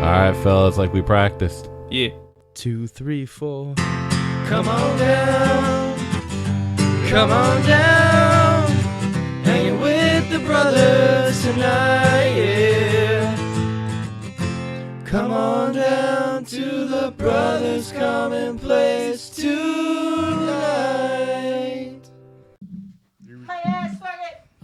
right, fellas, like we practiced. Yeah. 2, 3, 4. Come on down, come on down, hanging with the brothers tonight, yeah. Come on down to the brothers commonplace tonight.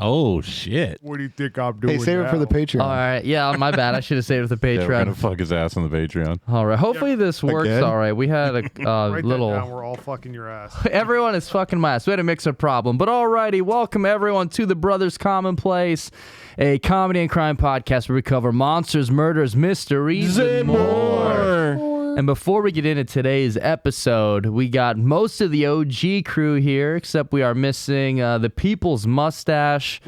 Oh, shit. What do you think I'm doing? Hey, save it for the Patreon. All right. Yeah, my bad. I should have saved it for the Yeah, we're Patreon. gonna fuck his ass on the Patreon. All right. Hopefully this works Again? all right. We had a Write that down, little... we're all fucking your ass. Everyone is fucking my ass. We had a mix-up problem. But alrighty, welcome everyone to the Brothers Commonplace, a comedy and crime podcast where we cover monsters, murders, mysteries, and more. And before we get into today's episode, we got most of the OG crew here, except we are missing the People's Mustache.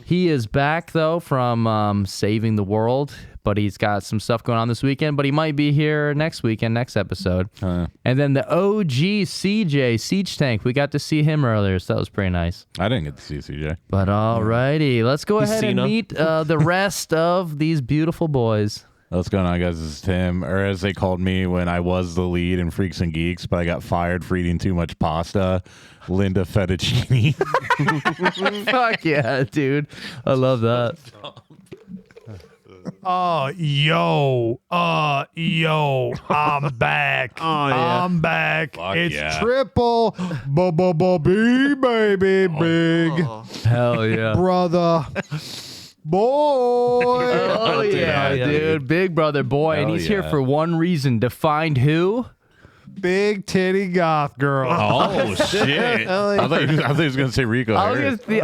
He is back, though, from saving the world, but he's got some stuff going on this weekend, but he might be here next weekend, next episode. And then the OG CJ, Siege Tank, we got to see him earlier, so that was pretty nice. I didn't get to see CJ. But alrighty, let's go ahead and Cena. meet the rest of these beautiful boys. What's going on, guys? This is Tim, or as they called me when I was the lead in Freaks and Geeks, but I got fired for eating too much pasta. Linda Fettuccine. Fuck yeah, dude. I love that. Yo, I'm back. I'm back. Fuck It's yeah. triple B, baby, big Hell yeah. brother. Boy. Oh yeah, dude. Big brother boy, and Hell he's here yeah. for one reason, to find who? Big titty goth girl. Oh, shit. I thought he was going to say Rico. I was Harris. thinking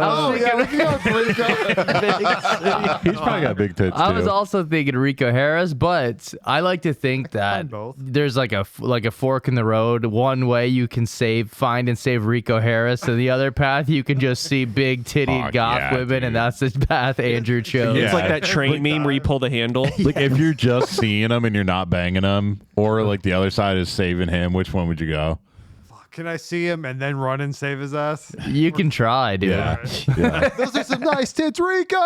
He's probably got big tits, too. I was also thinking Rico Harris, but I like to think that both. there's like a fork in the road. One way you can find and save Rico Harris, and the other path you can just see big titted Fuck goth yeah, women, and dude. that's the path Andrew chose. Yeah. It's like that train meme where you pull the handle. Like, if you're just seeing him and you're not banging him, or like the other side is saving him, which one would you go? Can I see him and then run and save his ass? You can try, dude. Yeah. Yeah. Those are some nice tits, Rico.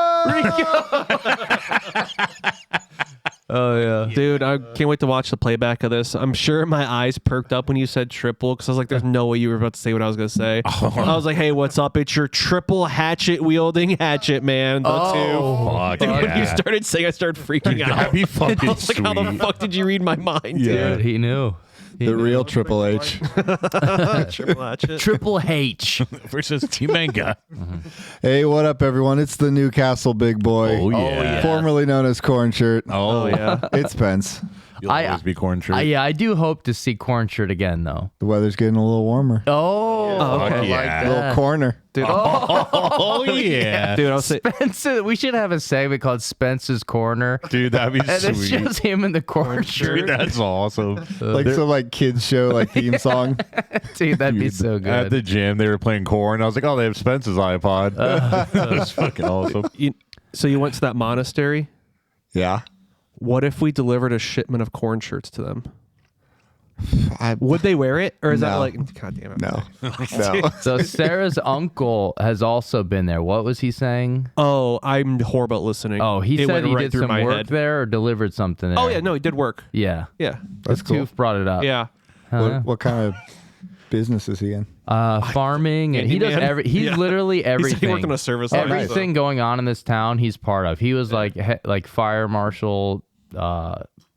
Oh yeah. Dude, I can't wait to watch the playback of this. I'm sure my eyes perked up when you said triple because I was like, there's no way you were about to say what I was going to say. I was like, hey, what's up? It's your triple hatchet wielding hatchet, man. The two. Fuck Dude, when you yeah. started saying, I started freaking out. That'd be I fucking was like, how the sweet. fuck did you read my mind, Yeah. Dude, he knew. The real Triple H. dude? Triple hatchet. Triple H. Versus T-Manga. Hey, what up, everyone? It's the Newcastle big boy. Oh, yeah. Formerly known as Corn Shirt. Oh, Yeah. It's Pence. You'll always be corn shirt. Yeah, I do hope to see Corn Shirt again, though. The weather's getting a little warmer. Oh, Fuck okay. yeah. A little corner. Dude, Oh, yeah. dude, I was saying, Spencer, we should have a segment called Spencer's Corner. Dude, that'd be And it's sweet. just him in the corn shirt. Dude, that's awesome. Like some like kids show like theme song. Dude, that'd be Dude, so At good. the gym, they were playing corn. I was like, oh, they have Spence's iPod. That was fucking awesome. so you went to that monastery? Yeah. What if we delivered a shipment of corn shirts to them? I, Would they wear it? Or is that No. like, God damn it. no. No. So Sarah's uncle has also been there. What was he saying? Oh, I'm horrible at listening. Oh, he It said went he right did through some my work head. there or delivered something there. Oh, yeah, no, he did work. Yeah. Yeah. That's cool. Tooth brought it up. Yeah. What kind of business is he in? Farming, and he does Handyman? he's Yeah. literally He said everything. he worked on a service line. Everything going on in this town, he's part of. He was like fire marshal.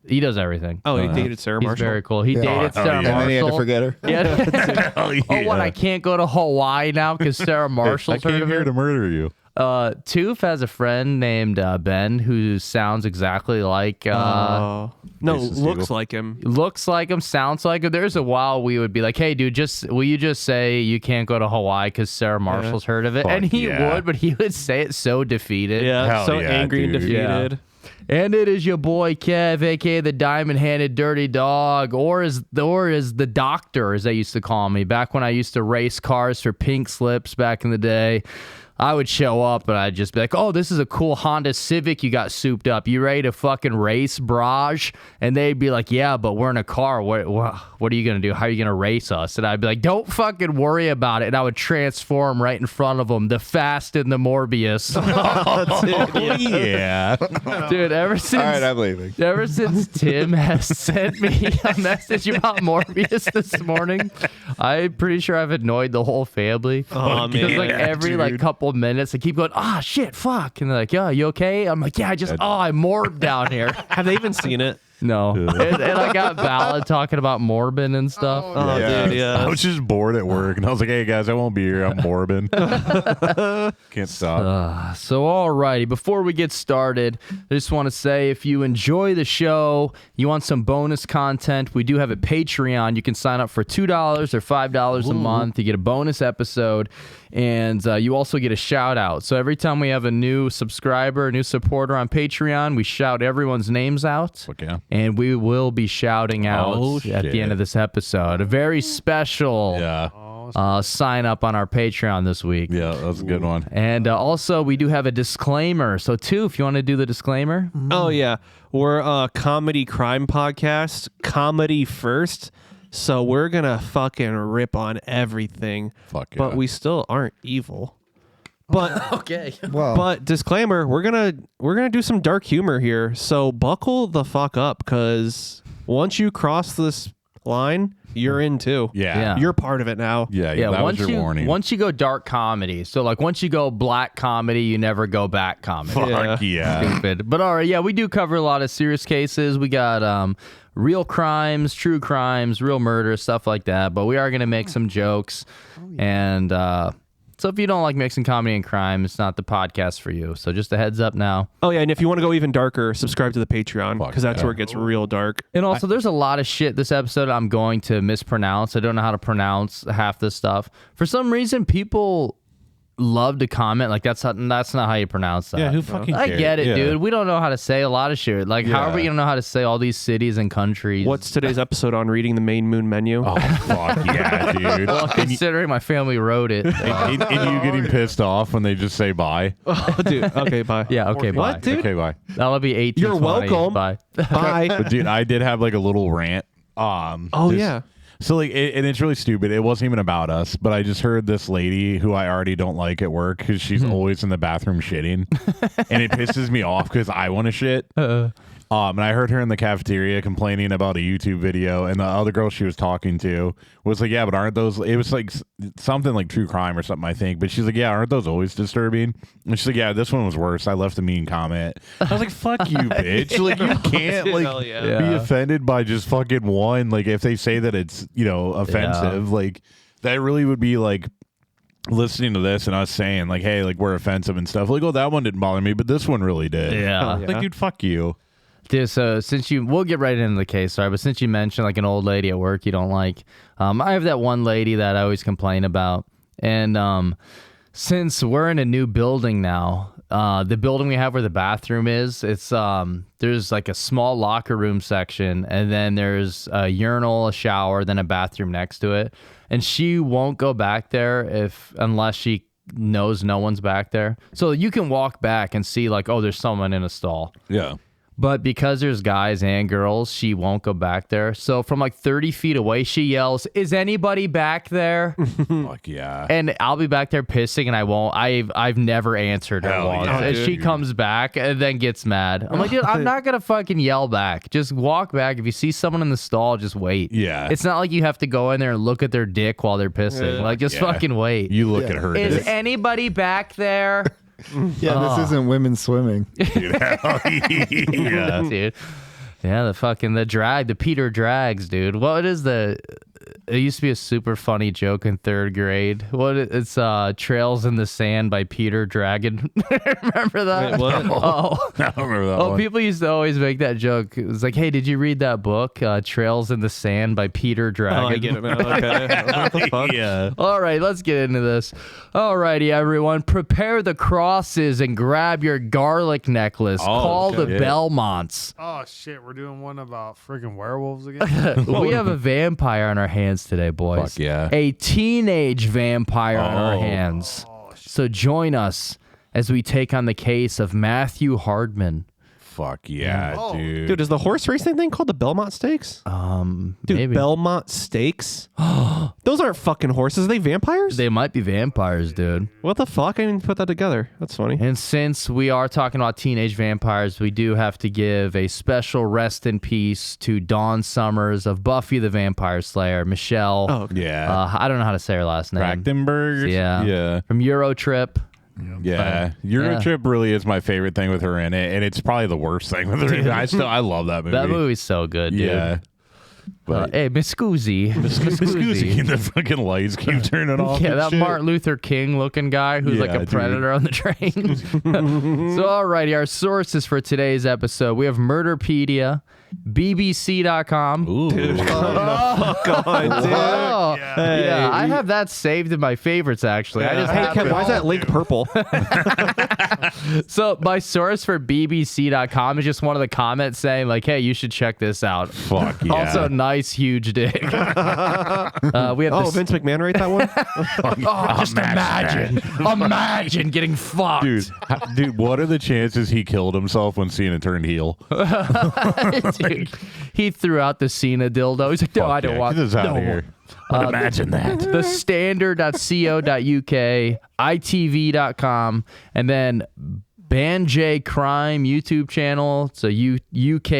He does everything. Oh, he dated Sarah He's Marshall. very cool. He Yeah. dated Oh, Sarah yeah. And then he had to Marshall. forget her. Yeah. Hell yeah. Oh, what? I can't go to Hawaii now because Sarah I Marshall's heard came of here it. to murder you. Toof has a friend named Ben who sounds exactly like. No, Racist looks Eagle. like him. Looks like him, sounds like him. There's a while we would be like, "Hey, dude, will you just say you can't go to Hawaii because Sarah Marshall's heard of it?" Fuck and he yeah. would, but he would say it so defeated. Yeah, Hell so yeah, angry and dude. defeated. And it is your boy Kev, aka the Diamond-Handed Dirty Dog, or as the Doctor, as they used to call me back when I used to race cars for Pink Slips back in the day. I would show up and I'd just be like, oh, this is a cool Honda Civic you got souped up. You ready to fucking race, Braj? And they'd be like, yeah, but we're in a car. What are you going to do? How are you going to race us? And I'd be like, don't fucking worry about it. And I would transform right in front of them, the Fast and the Morbius. Yeah. Dude, ever since... All right, I'm leaving. Ever since Tim has sent me a message about Morbius this morning, I'm pretty sure I've annoyed the whole family. Oh, Because man. like every like couple minutes, I keep going, shit, fuck, and they're like, yeah, you okay? I'm like, yeah, I morbed down here. Have they even seen it? No, and I got Ballad talking about morbing and stuff. Oh, Yeah. dude, yeah. I was just bored at work, and I was like, "Hey guys, I won't be here. I'm morbid. Can't stop." So, alrighty, before we get started, I just want to say if you enjoy the show, you want some bonus content, we do have a Patreon. You can sign up for $2 or $5 a month. You get a bonus episode, and you also get a shout out. So every time we have a new subscriber, a new supporter on Patreon, we shout everyone's names out. Fuck yeah. And we will be shouting out at the shit. end of this episode. A very special Yeah, sign up on our Patreon this week. yeah, that's a good one. And also, we do have a disclaimer. So, too, if you want to do the disclaimer. Oh, yeah. We're a comedy crime podcast, comedy first. So we're going to fucking rip on everything. Fuck yeah. But we still aren't evil. But Okay. Well, but disclaimer, we're gonna do some dark humor here. So buckle the fuck up, because once you cross this line, you're in too. Yeah, You're part of it now. yeah. Yeah, That once was your warning. once you go dark comedy, so like once you go black comedy, you never go back comedy. Fuck yeah. Stupid. But all right, yeah, we do cover a lot of serious cases. We got real crimes, true crimes, real murder, stuff like that. But we are gonna make some jokes, and so if you don't like mixing comedy and crime, it's not the podcast for you. So just a heads up now. Oh yeah, and if you want to go even darker, subscribe to the Patreon, Fuck because that's yeah. where it gets real dark. And also, there's a lot of shit this episode I'm going to mispronounce. I don't know how to pronounce half this stuff. For some reason, people love to comment like that's not how you pronounce that. Yeah, who fucking I cares? get it, Yeah. dude. We don't know how to say a lot of shit. Like, how are we Yeah. gonna know how to say all these cities and countries? What's today's episode on reading the main moon menu? Oh fuck yeah, dude. Well, considering my family wrote it. And you getting pissed off when they just say bye? Oh, dude. Okay, bye. Yeah. Okay. Bye. What, dude? Okay, bye. That'll be 18. You're welcome. Bye. Bye. But dude, I did have like a little rant. Oh just- yeah. So like, and it's really stupid. It wasn't even about us, but I just heard this lady who I already don't like at work because she's always in the bathroom shitting, and it pisses me off because I want to shit. And I heard her in the cafeteria complaining about a YouTube video, and the other girl she was talking to was like, "Yeah, but aren't those?" It was like something like true crime or something, I think. But she's like, "Yeah, aren't those always disturbing?" And she's like, "Yeah, this one was worse. I left a mean comment." I was like, "Fuck you, bitch! Like you can't Hell yeah. Yeah. be offended by just fucking one. Like if they say that it's offensive, like that really would be like." Listening to this and us saying like, "Hey, like we're offensive and stuff." Like, "Oh, that one didn't bother me, but this one really did." Yeah. Yeah. Like, dude, fuck you. Dude, so we'll get right into the case, sorry, but since you mentioned like an old lady at work you don't like, I have that one lady that I always complain about, and since we're in a new building now, the building we have where the bathroom is, it's there's like a small locker room section, and then there's a urinal, a shower, then a bathroom next to it, and she won't go back there unless she knows no one's back there. So you can walk back and see like, oh, there's someone in a stall. Yeah. But because there's guys and girls, she won't go back there. So from like 30 feet away, she yells, "Is anybody back there?" Fuck yeah. And I'll be back there pissing, and I won't. I've never answered her Hell once. yeah, And dude. she comes back and then gets mad. I'm like, dude, I'm not gonna fucking yell back. Just walk back. If you see someone in the stall, just wait. Yeah. It's not like you have to go in there and look at their dick while they're pissing. Like, just Yeah. fucking wait. You look at her. Is dick. anybody back there? yeah, this isn't women swimming. Dude, hell yeah. Dude. Yeah, the Peter drags, dude. What is it used to be a super funny joke in third grade. It's Trails in the Sand by Peter Dragon. Remember that? Wait, what? Oh. I don't remember that Oh, one. people used to always make that joke. It was like, hey, did you read that book, Trails in the Sand by Peter Dragon? Oh, I get it now. Okay. What the fuck? Yeah. All right, let's get into this. All righty, everyone. Prepare the crosses and grab your garlic necklace. Call okay. the Belmonts. Oh shit, we're doing one about freaking werewolves again. We have a vampire on our hands today, boys. Fuck yeah. A teenage vampire on our Oh. hands. Oh So join us as we take on the case of Mathew Hardman. Fuck yeah, dude. Dude, is the horse racing thing called the Belmont Stakes? Dude, Maybe. Belmont Stakes? Those aren't fucking horses. Are they vampires? They might be vampires, dude. What the fuck? I didn't put that together. That's funny. And since we are talking about teenage vampires, we do have to give a special rest in peace to Dawn Summers of Buffy the Vampire Slayer, Michelle. Oh, okay. Yeah. I don't know how to say her last name. Trachtenberg. Yeah. Yeah. From Eurotrip. Yeah. Eurotrip really is my favorite thing with her in it, and it's probably the worst thing with her in it. I love that movie. That movie's so good, dude. Yeah. But Hey, Miss Scoozy. Miss Goosey, the fucking lights keep turning off. Yeah, and that shit. Martin Luther King looking guy who's like Yeah, a dude. predator on the train. So, alrighty, our sources for today's episode. We have Murderpedia, BBC.com. Ooh. Fuck on, dude. Oh, Yeah. yeah, I have that saved in my favorites, actually. I just Hey, have Kev, it. why is that link purple? So, my source for BBC.com is just one of the comments saying, like, hey, you should check this out. Fuck yeah. Also, nice, huge dick. We have this. Vince McMahon write that one? Oh, just imagine getting fucked. Dude, what are the chances he killed himself when Cena turned heel? Dude, he threw out the Cena dildo. He's like, no, I don't want Get this out no of here. Imagine that. The standard.co.uk, itv.com, and then Banjay Crime YouTube channel. It's a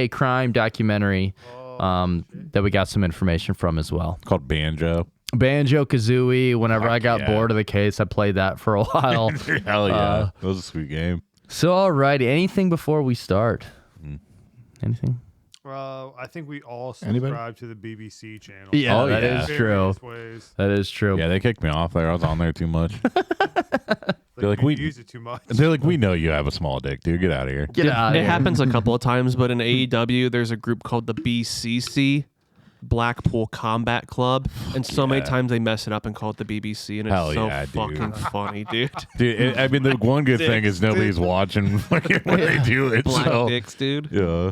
UK crime documentary that we got some information from as well. Called Banjo. Banjo Kazooie. Whenever I got yeah. bored of the case, I played that for a while. Hell yeah. That was a sweet game. So, alrighty. Anything before we start? Anything? I think we all Anybody? subscribe to the BBC channel. Yeah, Oh, that yeah. is true. Various ways. That is true. Yeah, they kicked me off there. I was on there too much. They're like, we we use it too much. They're like, we know you have a small dick, dude. Get out of here. Get out of It here. happens a couple of times, but in AEW, there's a group called the BCC, Blackpool Combat Club, and so many yeah. times they mess it up and call it the BBC, and it's Hell so yeah, dude. fucking funny, dude. Dude, I mean, the one good thing is nobody's watching fucking when they do it. Black So, dicks, dude. yeah.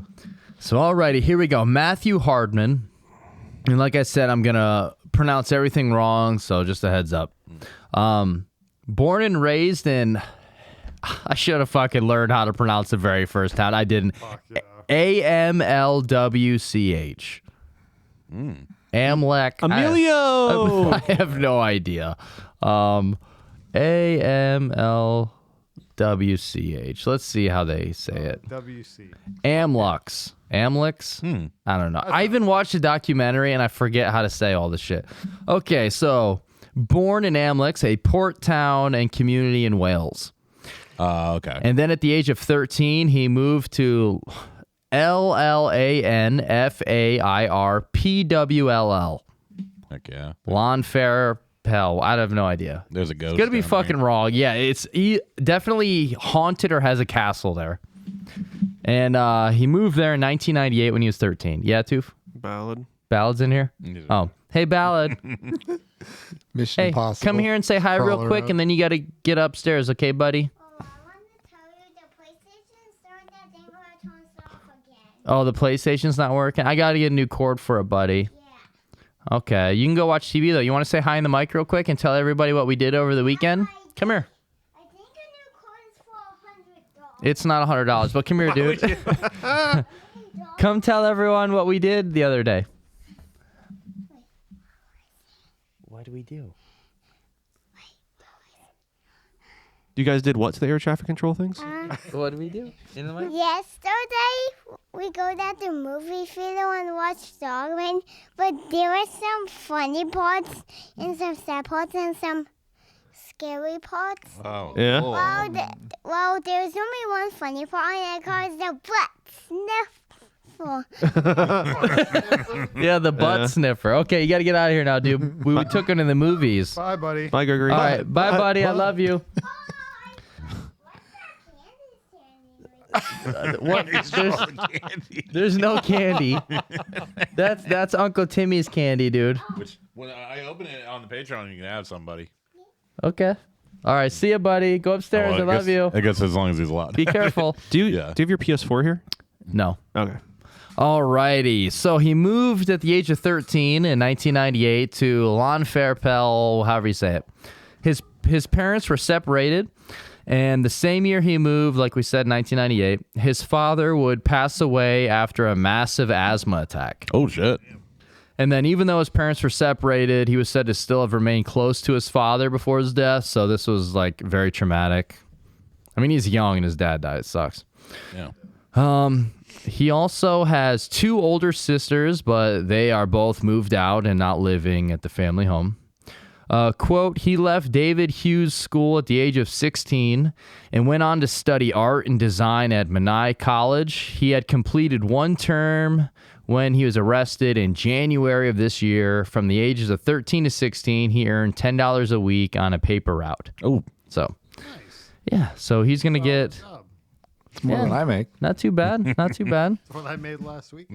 So, alrighty, here we go. Mathew Hardman. And like I said, I'm going to pronounce everything wrong, so just a heads up. Born and raised in... I should have fucking learned how to pronounce the very first town. I didn't. Fuck yeah. AMLWCH. Amlec. Emilio! I have no idea. AMLWCH. Let's see how they say it. WC. Amlux. Amlix? I don't know. I even watched a documentary and I forget how to say all this shit. Okay, so born in Amlix, a port town and community in Wales. Okay. And then at the age of 13, he moved to LLANFAIRPWLL. Heck yeah. Llanfair Pell. I have no idea. There's a ghost. It's gonna be down fucking wrong. Yeah, it's definitely haunted or has a castle there. And he moved there in 1998 when he was 13. Yeah, Toof? Ballad. Ballad's in here? there. Oh, hey, Ballad. Mission Hey, Impossible. come here and say hi real Crawler quick, up. and then you got to get upstairs, okay, buddy? Oh, I want to tell you the PlayStation store that they were turns off again. Oh, the PlayStation's not working? I got to get a new cord for it, buddy. Yeah. Okay, you can go watch TV, though. You want to say hi in the mic real quick and tell everybody what we did over the weekend? Come here. I think a new cord is for $100. It's not $100, but come here, dude. Come tell everyone what we did the other day. What did we do? You guys did what to the air traffic control things? What did we do? In the mic? Yesterday, we go down to movie theater and watch Dogman, but there were some funny parts and some sad parts and some scary parts. Oh. Yeah. Well, there's only one funny part, and it calls the butt sniffle. Yeah, the butt sniffer. Okay, you got to get out of here now, dude. We took him to the movies. All Bye, buddy. Bye, Gregory. right, bye, buddy. I love you. What? There's no candy. That's Uncle Timmy's candy, dude. Which, when I open it on the Patreon, you can have somebody. Okay. All right, see ya, buddy. Go upstairs. I love you. I guess as long as he's allowed. Be careful. Do you Yeah. have your PS4 here? No. Okay. Alrighty. So he moved at the age of 13 in 1998 to Llanfairpell, however you say it. His parents were separated, and the same year he moved, like we said, 1998, his father would pass away after a massive asthma attack. Oh, shit. And then even though his parents were separated, he was said to still have remained close to his father before his death, so this was, like, very traumatic. I mean, he's young and his dad died. It sucks. Yeah. He also has 2 older sisters, but they are both moved out and not living at the family home. Quote, he left David Hughes School at the age of 16 and went on to study art and design at Menai College. He had completed 1 term when he was arrested in January of this year. From the ages of 13 to 16, he earned $10 a week on a paper route. Oh. So, yeah, so he's going to get... It's more than I make. Not too bad. Not too bad. That's what I made last week.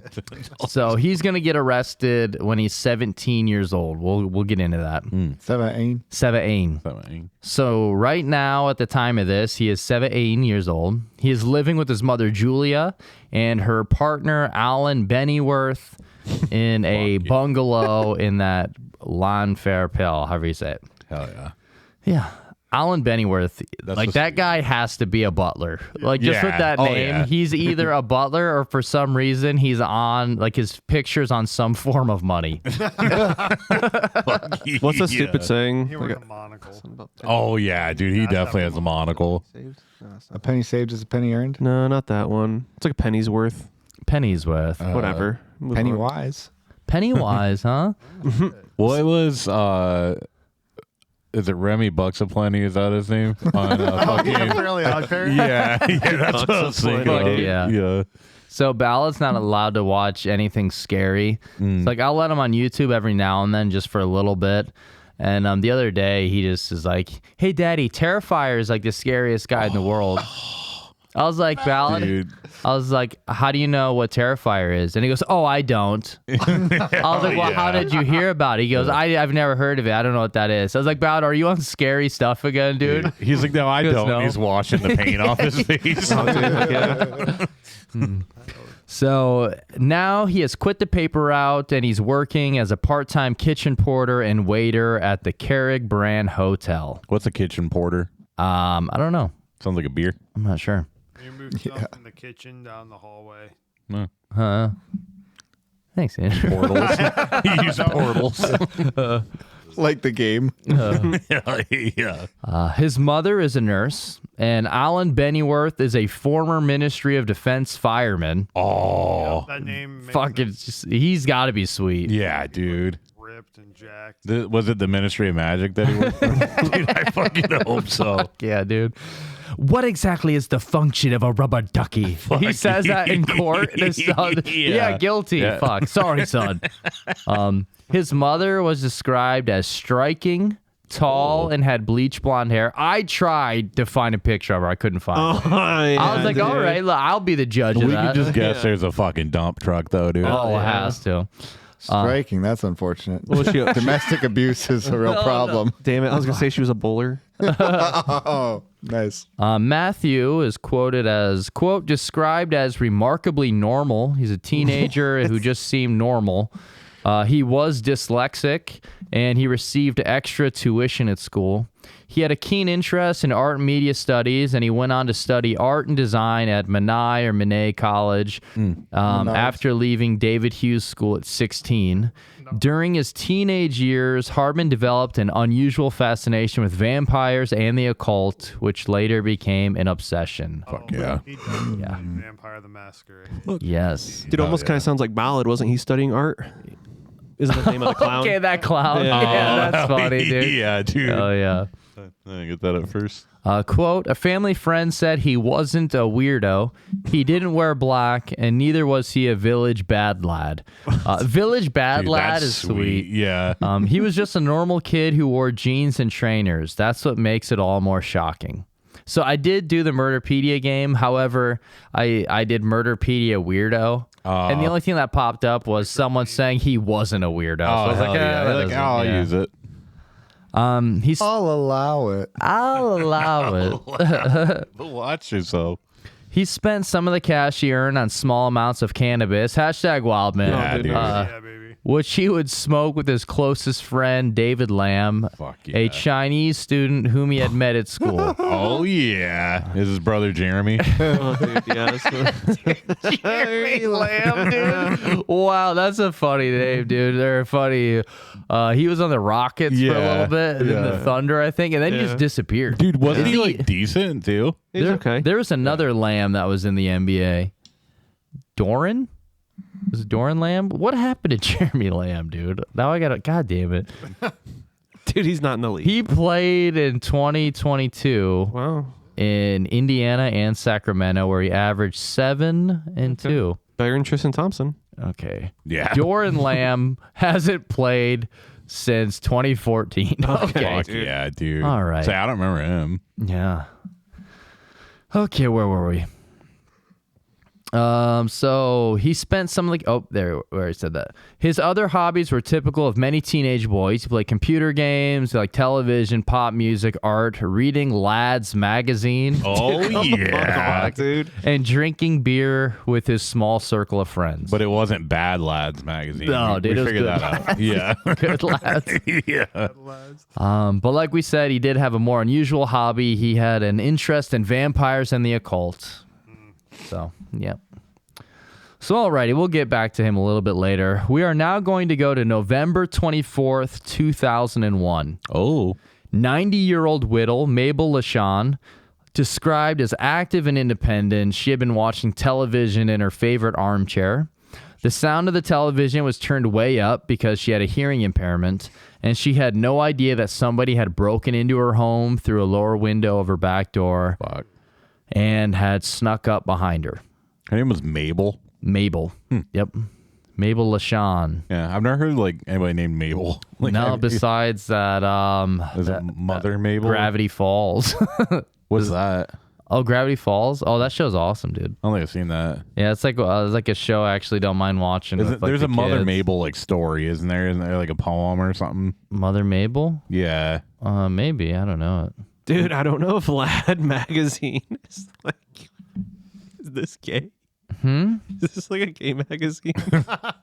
So he's going to get arrested when he's 17 years old. We'll get into that. 17. 17. So right now, at the time of this, he is 17 years old. He is living with his mother, Julia, and her partner, Alan Bennyworth, in a bungalow in that Llanfairpwll, however you say it. Hell yeah. Yeah. Alan Bennyworth, That's like just- that guy has to be a butler. Like just with Yeah. that Oh, name, yeah. he's either a butler or for some reason he's on like his pictures on some form of money. What's the stupid saying? He wears a monocle. Oh, yeah, dude. He definitely has a monocle. A penny saved is a penny earned. No, not that one. It's like a penny's worth. Penny's worth. Whatever. Move Penny on. wise. Pennywise, huh? Well, it was, is it Remy Bucks Aplenty? Is that his name? On, fucking, Fairly Odd Parents. yeah, that's what I was thinking Fuck of. yeah. Yeah. So Ballard's not allowed to watch anything scary. It's like I'll let him on YouTube every now and then just for a little bit. And the other day he just is like, "Hey, Daddy, Terrifier is like the scariest guy in the world." I was like, Ballard. Dude. I was like, "How do you know what Terrifier is?" And he goes, "Oh, I don't." I was like, "Well, how did you hear about it?" He goes, I've never heard of it. I don't know what that is." I was like, Ballard, are you on scary stuff again, dude? He's like, no, I Goes, don't. no. He's washing the paint off his face. So now he has quit the paper route and he's working as a part-time kitchen porter and waiter at the Carrig Brand Hotel. What's a kitchen porter? I don't know. Sounds like a beer. I'm not sure. You moved stuff in the kitchen down the hallway. No. Huh? Thanks, Andrew. Portals. He used portals. Like the game. yeah. His mother is a nurse, and Alan Bennyworth is a former Ministry of Defense fireman. Oh. That name makes Fuck, him it's just, he's got to be sweet. Yeah, dude. ripped and jacked. Was it the Ministry of Magic that he worked for? Dude, I fucking hope so. Yeah, dude. What exactly is the function of a rubber ducky? He says that in court. And his son, yeah, guilty. Yeah. Fuck. Sorry, son. His mother was described as striking, tall, and had bleach blonde hair. I tried to find a picture of her. I couldn't find it. I was like, all right, look, I'll be the judge We of could that. just guess there's a fucking dump truck, though, dude. Oh, it has to. Striking. That's unfortunate. Was she a- Domestic abuse is a real problem. Damn it! I was gonna say she was a bowler. Oh, nice. Matthew is quoted as, quote, described as remarkably normal. He's a teenager who just seemed normal. He was dyslexic, and he received extra tuition at school. He had a keen interest in art and media studies, and he went on to study art and design at Menai College after leaving David Hughes School at 16. During his teenage years, Hardman developed an unusual fascination with vampires and the occult, which later became an obsession. Fuck yeah. He does. Yeah. Vampire the Masquerade. Yes. Dude, almost kind of sounds like Ballad. Wasn't he studying art? Isn't the name of the clown? Okay, that clown. Yeah. Yeah, that's funny, dude. Yeah, dude. Oh, yeah. I didn't get that at first. Quote, a family friend said he wasn't a weirdo. He didn't wear black, and neither was he a village bad lad. Village bad Dude, lad that's is sweet. Yeah. He was just a normal kid who wore jeans and trainers. That's what makes it all more shocking. So I did do the Murderpedia game. However, I did Murderpedia weirdo. And the only thing that popped up was someone saying he wasn't a weirdo. So I was hell like, yeah. that Like, doesn't- I'll yeah. use it. I'll allow it. I'll allow it. But watch yourself. He spent some of the cash he earned on small amounts of cannabis. Hashtag wildman. Yeah, dude. Yeah, baby. which he would smoke with his closest friend, David Lamb, Fuck yeah. a Chinese student whom he had met at school. Oh, yeah. Is his brother Jeremy? Oh, dude, yes. Jeremy Lamb, dude. Wow, that's a funny name, dude. They're funny. He was on the Rockets for a little bit, and then the Thunder, I think, and then he just disappeared. Dude, wasn't he like decent too? He's okay. There was another Lamb that was in the NBA. Doran? Was it Doran Lamb? What happened to Jeremy Lamb, dude? Now I got to, God damn it. Dude, he's not in the league. He played in 2022 Wow. in Indiana and Sacramento, where he averaged 7 and 2. Better than Tristan Thompson. Okay. Yeah. Doran Lamb hasn't played since 2014. Okay. Fuck yeah, dude. All right. So I don't remember him. Yeah. Okay, where were we? So he spent some there where he said that. His other hobbies were typical of many teenage boys. He played computer games, like television, pop music, art, reading Lads magazine, Oh, yeah. Dude. and drinking beer with his small circle of friends. But it wasn't Bad Lads magazine. No, we dude, it was figured good that out. Yeah. Good lads. Yeah. But like we said, he did have a more unusual hobby. He had an interest in vampires and the occult. So, yep. So, alrighty, we'll get back to him a little bit later. We are now going to go to November 24th, 2001. Oh. 90-year-old widow, Mabel LaShawn, described as active and independent. She had been watching television in her favorite armchair. The sound of the television was turned way up because she had a hearing impairment, and she had no idea that somebody had broken into her home through a lower window of her back door Fuck. and had snuck up behind her. Her name was Mabel. Mabel. Yep. Mabel LaShawn. Yeah. I've never heard like anybody named Mabel. Like, No, besides that, is it Mother Mabel? Gravity Falls. What's that? Oh, Gravity Falls? Oh, that show's awesome, dude. I don't think I've seen that. Yeah, it's like a show I actually don't mind watching. with, like, There's the a Mother kids. Mabel like story, isn't there? Isn't there like a poem or something? Mother Mabel? Yeah. Maybe. I don't know it. Dude, I don't know if Lad magazine is like, is this gay? Is this like a gay magazine?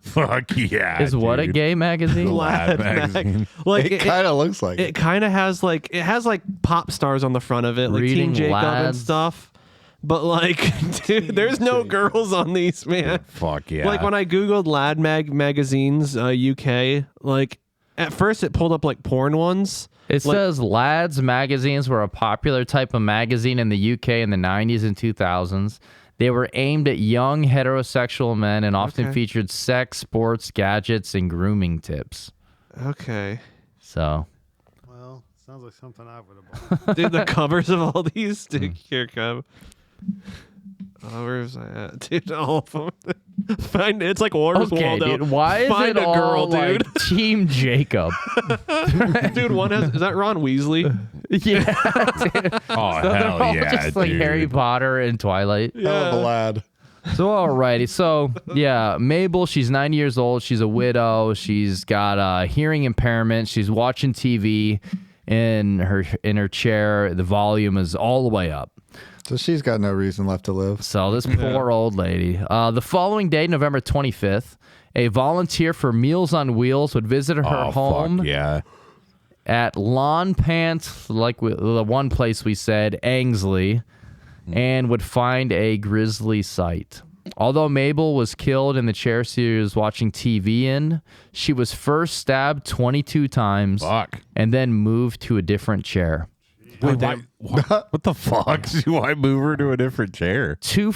Fuck yeah. Is what a dude. gay magazine? Lad magazine. Like It kind of looks like it kind of has like pop stars on the front of it, like Reading Team Jacob and Lads. stuff. But like, dude, there's no girls on these, man. Fuck yeah. Like when I googled Lad magazines UK, like at first it pulled up like porn ones. It Like- says Lads magazines were a popular type of magazine in the UK in the 90s and 2000s. They were aimed at young heterosexual men and often Okay. featured sex, sports, gadgets, and grooming tips. Okay. So, Well, sounds like something I would have bought. Dude, the covers of all these, dude, here come. Oh, where's I at? Dude, all of them. Find it's like Where's okay, Waldo. dude, why is Find it a all girl, like dude. Team Jacob? Dude, one has is that Ron Weasley? Yeah, dude. oh, They're hell all yeah. just like dude. Harry Potter and Twilight. hell of a lad. So, alrighty. So, yeah, Mabel, she's 90 years old. She's a widow. She's got a hearing impairment. She's watching TV in her chair. The volume is all the way up. So she's got no reason left to live. So this poor old lady. The following day, November 25th, a volunteer for Meals on Wheels would visit her Oh, home fuck yeah. at Lawn Pant, like the one place we said, Angsley, and would find a grisly sight. Although Mabel was killed in the chair she was watching TV in, she was first stabbed 22 times Fuck. and then moved to a different chair. Wait, what the fuck? Why move her to a different chair? Two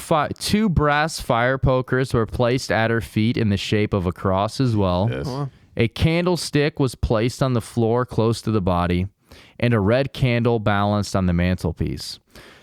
brass fire pokers were placed at her feet in the shape of a cross as well. Yes. A candlestick was placed on the floor close to the body, and a red candle balanced on the mantelpiece.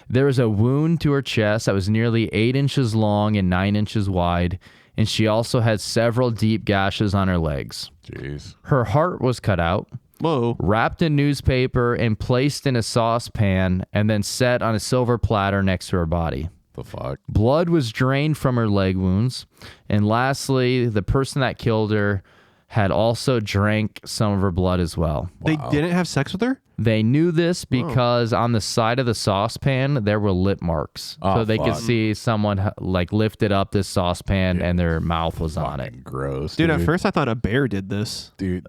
There was a wound to her chest that was nearly 8 inches long and 9 inches wide, and she also had several deep gashes on her legs. Jeez. Her heart was cut out, Whoa. wrapped in newspaper, and placed in a saucepan, and then set on a silver platter next to her body. The fuck? Blood was drained from her leg wounds. And lastly, the person that killed her had also drank some of her blood as well. They didn't have sex with her? They knew this because on the side of the saucepan there were lip marks, so they could see someone like lifted up this saucepan and their mouth was on it. Gross, Dude, at first I thought a bear did this. dude.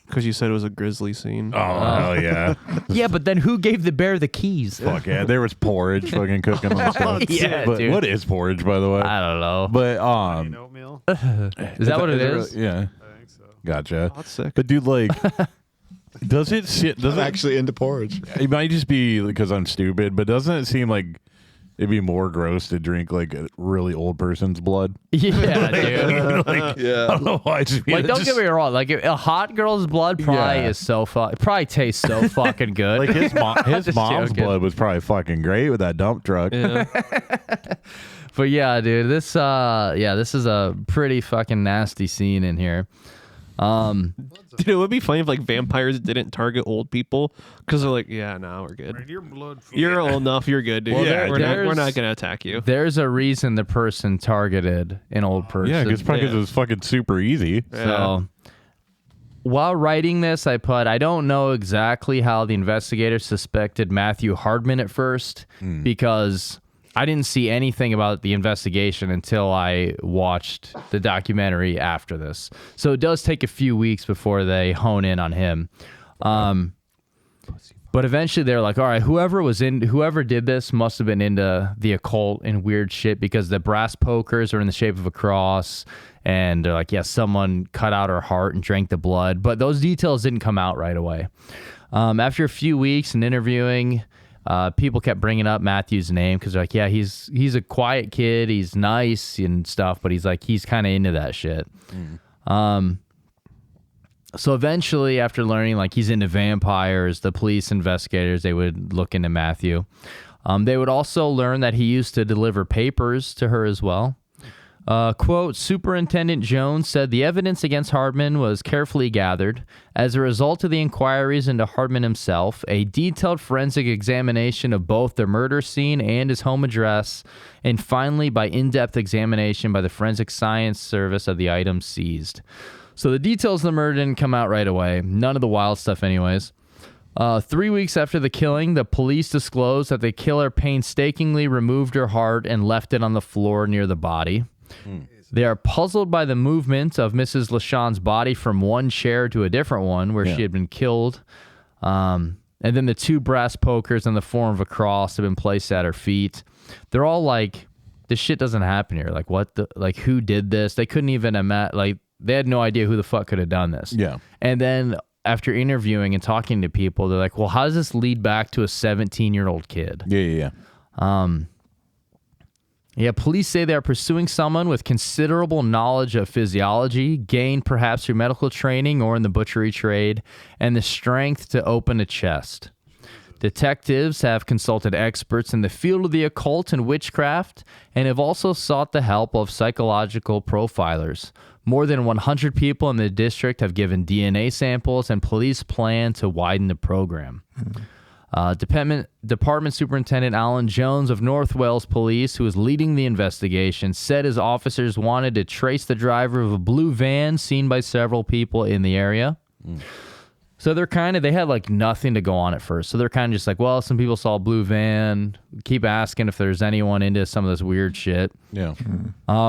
Because you said it was a grizzly scene. Oh hell yeah. Yeah, but then who gave the bear the keys? Fuck yeah. There was porridge fucking cooking on the stove. Yeah, but dude. what is porridge, by the way? I don't know. But Oatmeal. Is that what it is? Yeah. I think so. Gotcha. That's sick. But dude, like, does it sit? Does I'm it actually into porridge. It might just be because I'm stupid, but doesn't it seem like it'd be more gross to drink like a really old person's blood? Yeah, dude. Like, Yeah. I don't know why. Like, don't get me wrong. Like, a hot girl's blood probably is so probably tastes so fucking good. Like his Just mom's joking. blood was probably fucking great with that dump truck. Yeah. But yeah, dude, this is a pretty fucking nasty scene in here. Dude, it would be funny if like vampires didn't target old people because they're like, yeah, no, we're good. Your blood. You're old enough. You're good, dude. Well, yeah, we're not gonna attack you. There's a reason the person targeted an old person. Yeah, because it was fucking super easy. So while writing this, I don't know exactly how the investigators suspected Mathew Hardman at first because I didn't see anything about the investigation until I watched the documentary after this. So it does take a few weeks before they hone in on him. But eventually they're like, all right, whoever did this must have been into the occult and weird shit because the brass pokers are in the shape of a cross. And they're like, yeah, someone cut out her heart and drank the blood. But those details didn't come out right away. After a few weeks and interviewing, people kept bringing up Matthew's name because they're like, yeah, he's a quiet kid. He's nice and stuff, but he's kind of into that shit. So eventually, after learning like he's into vampires, the police investigators, they would look into Mathew. They would also learn that he used to deliver papers to her as well. Quote, Superintendent Jones said the evidence against Hardman was carefully gathered. As a result of the inquiries into Hardman himself, a detailed forensic examination of both the murder scene and his home address, and finally by in-depth examination by the Forensic Science Service of the items seized. So the details of the murder didn't come out right away. None of the wild stuff anyways. 3 weeks after the killing, the police disclosed that the killer painstakingly removed her heart and left it on the floor near the body. They are puzzled by the movement of Mrs. LaShawne's body from one chair to a different one where she had been killed. And then the two brass pokers in the form of a cross have been placed at her feet. They're all like, this shit doesn't happen here. Like, who did this? They couldn't even imagine, they had no idea who the fuck could have done this. Yeah. And then after interviewing and talking to people, they're like, well, how does this lead back to a 17-year-old kid? Yeah. Yeah, police say they are pursuing someone with considerable knowledge of physiology, gained perhaps through medical training or in the butchery trade, and the strength to open a chest. Detectives have consulted experts in the field of the occult and witchcraft, and have also sought the help of psychological profilers. More than 100 people in the district have given DNA samples, and police plan to widen the program. Department Superintendent Alan Jones of North Wales Police, who is leading the investigation, said his officers wanted to trace the driver of a blue van seen by several people in the area. So they had like nothing to go on at first. So they're kind of just like, well, some people saw a blue van. Keep asking if there's anyone into some of this weird shit. Yeah.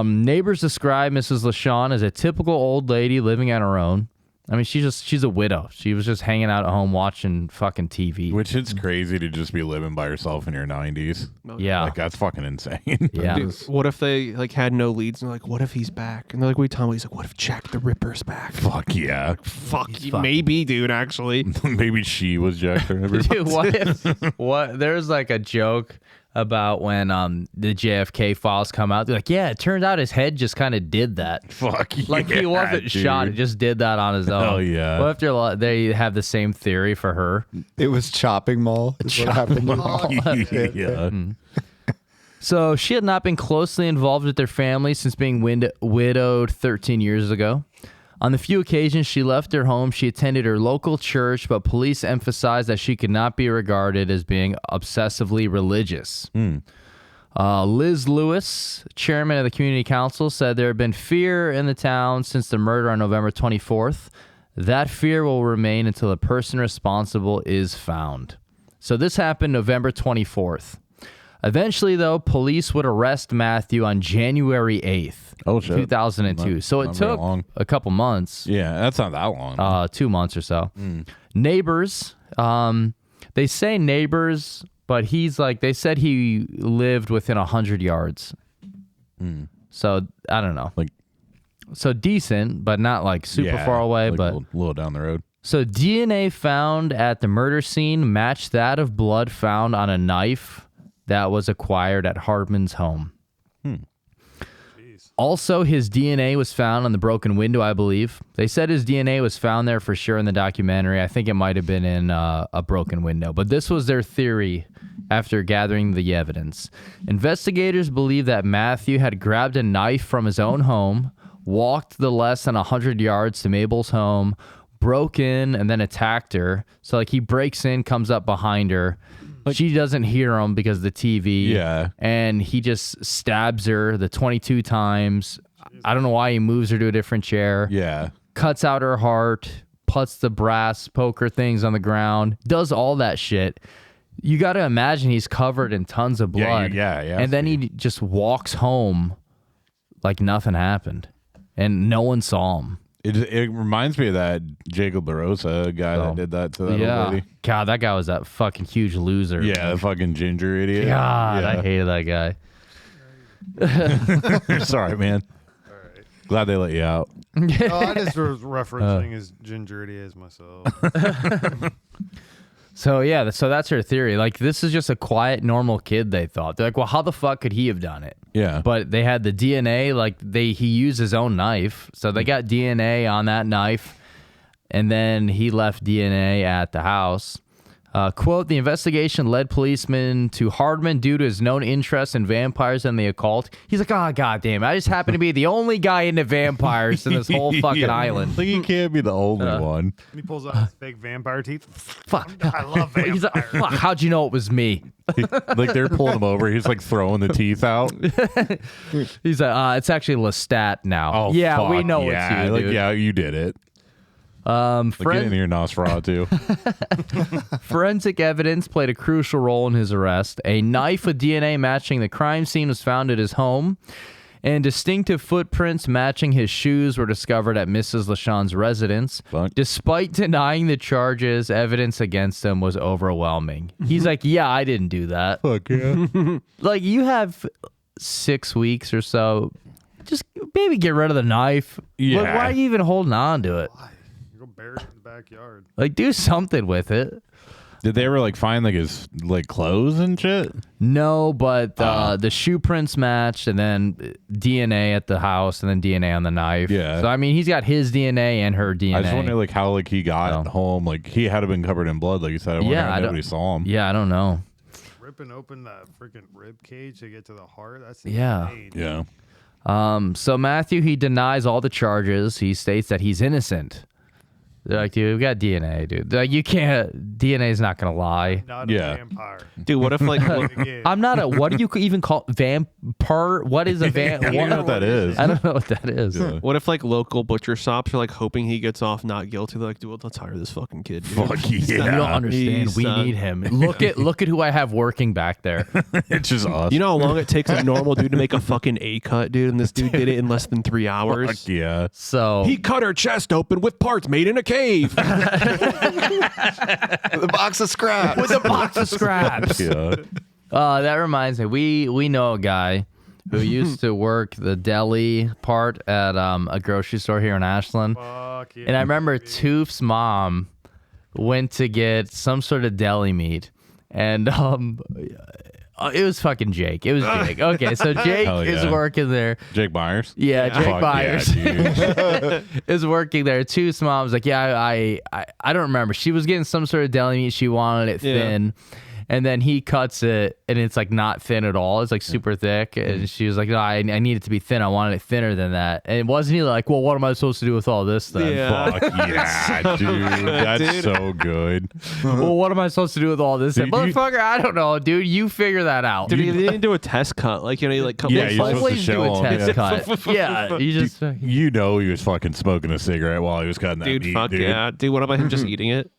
Neighbors describe Mrs. LaShawn as a typical old lady living on her own. I mean, she's a widow. She was just hanging out at home watching fucking TV. Which it's crazy to just be living by yourself in your 90s. Yeah. Like, that's fucking insane. Yeah. Dude, what if they like had no leads and they're like, what if he's back? And they're like, wait, Tom, he's like, what if Jack the Ripper's back? Fuck yeah. Fuck, maybe, dude, actually. Maybe she was Jack the Ripper. Dude, there's like a joke about when the JFK files come out. They're like, yeah, it turns out his head just kind of did that. Fuck Like he wasn't dude. shot, he just did that on his own. Hell yeah. What if they have the same theory for her? It was chopping mall. Is what happened. Yeah. So she had not been closely involved with their family since being widowed 13 years ago. On the few occasions she left her home, she attended her local church, but police emphasized that she could not be regarded as being obsessively religious. Liz Lewis, chairman of the community council, said there had been fear in the town since the murder on November 24th. That fear will remain until the person responsible is found. So this happened November 24th. Eventually, though, police would arrest Mathew on January 8th, 2002. So it took a couple months. Yeah, that's not that long. 2 months or so. Neighbors, they say neighbors, but they said he lived within 100 yards. So, I don't know. So decent, but not super far away. But a little down the road. So DNA found at the murder scene matched that of blood found on a knife that was acquired at Hardman's home. Also, his DNA was found on the broken window, I believe. They said his DNA was found there for sure in the documentary. I think it might have been in a broken window. But this was their theory after gathering the evidence. Investigators believe that Mathew had grabbed a knife from his own home, walked the less than 100 yards to Mabel's home, broke in, and then attacked her. So, he breaks in, comes up behind her. She doesn't hear him because of the TV. Yeah. And he just stabs her the 22 times. I don't know why he moves her to a different chair. Yeah. Cuts out her heart, puts the brass poker things on the ground, does all that shit. You got to imagine he's covered in tons of blood. Yeah. And then he just walks home like nothing happened. And no one saw him. It reminds me of that Jacob LaRosa guy that did that to that old lady. God, that guy was that fucking huge loser. Yeah, the fucking ginger idiot. God, yeah. I hated that guy. Sorry, man. All right. Glad they let you out. I just was referencing his gingerity as myself. So that's her theory. This is just a quiet, normal kid, they thought. They're like, well, how the fuck could he have done it? Yeah. But they had the DNA, he used his own knife. So they got DNA on that knife, and then he left DNA at the house. Quote, the investigation led policemen to Hardman due to his known interest in vampires and the occult. He's like, oh, goddamn, I just happen to be the only guy into vampires in this whole fucking island. He can't be the only one. He pulls out his fake vampire teeth. Fuck. I love vampires. He's like, fuck, how'd you know it was me? They're pulling him over. He's throwing the teeth out. He's like, it's actually Lestat now. Oh, yeah, fuck. we know yeah, it's you, dude. yeah, you did it. Get in here, Nosferatu. Forensic evidence played a crucial role in his arrest. A knife with DNA matching the crime scene was found at his home, and distinctive footprints matching his shoes were discovered at Mrs. LaShawn's residence. Fuck. Despite denying the charges, evidence against him was overwhelming. He's like, yeah, I didn't do that. Fuck yeah. You have 6 weeks or so. Just maybe get rid of the knife. Yeah. Why are you even holding on to it? Go bury it in the backyard. Do something with it. Did they ever find his clothes and shit? No, but the shoe prints matched, and then DNA at the house, and then DNA on the knife. Yeah. So he's got his DNA and her DNA. I just wonder how he got home. He had to have been covered in blood, like you said. I wonder how nobody saw him. Yeah, I don't know. Ripping open that freaking rib cage to get to the heart. That's Yeah. insane. Yeah. So Mathew, he denies all the charges. He states that he's innocent. They're like, dude, we got DNA, dude. You can't. DNA's not gonna lie. Not a vampire. Dude, what if I'm not a. What do you even call vampire? What is a I don't know what that is. I don't know what that is. Yeah. what if local butcher shops are hoping he gets off not guilty? They're like, dude, let's hire this fucking kid. Dude. Fuck yeah. You don't understand. We need him. Look at who I have working back there. It's just us. You know how long it takes a normal dude to make a fucking A cut, dude? And this dude did it in less than 3 hours. Fuck yeah. So he cut her chest open with parts made in a cave. With a box of scraps. with a box of scraps. Yeah. That reminds me. We know a guy who used to work the deli part at a grocery store here in Ashland. Fuck yeah. And I remember Toof's mom went to get some sort of deli meat, and it was fucking Jake. It was Jake. Okay, so Jake Hell is yeah. working there. Jake Myers? Yeah, Jake Fuck Myers yeah, dude. is working there. Toof's mom's like, yeah, I don't remember. She was getting some sort of deli meat. She wanted it thin. And then he cuts it, and it's like not thin at all. It's like super thick. And she was like, no, I need it to be thin. I wanted it thinner than that. And wasn't he like, well, what am I supposed to do with all this then? Yeah. Fuck yeah, dude. That's so good. Well, what am I supposed to do with all this? Dude, Motherfucker, I don't know, dude. You figure that out. Dude, he didn't do a test cut. Like, you know, he like cut Yeah, the you're slice. supposed to always do show a him, test cut. Yeah, you just You know he was fucking smoking a cigarette while he was cutting that Dude, meat, fuck dude. yeah. Dude, what about him just eating it?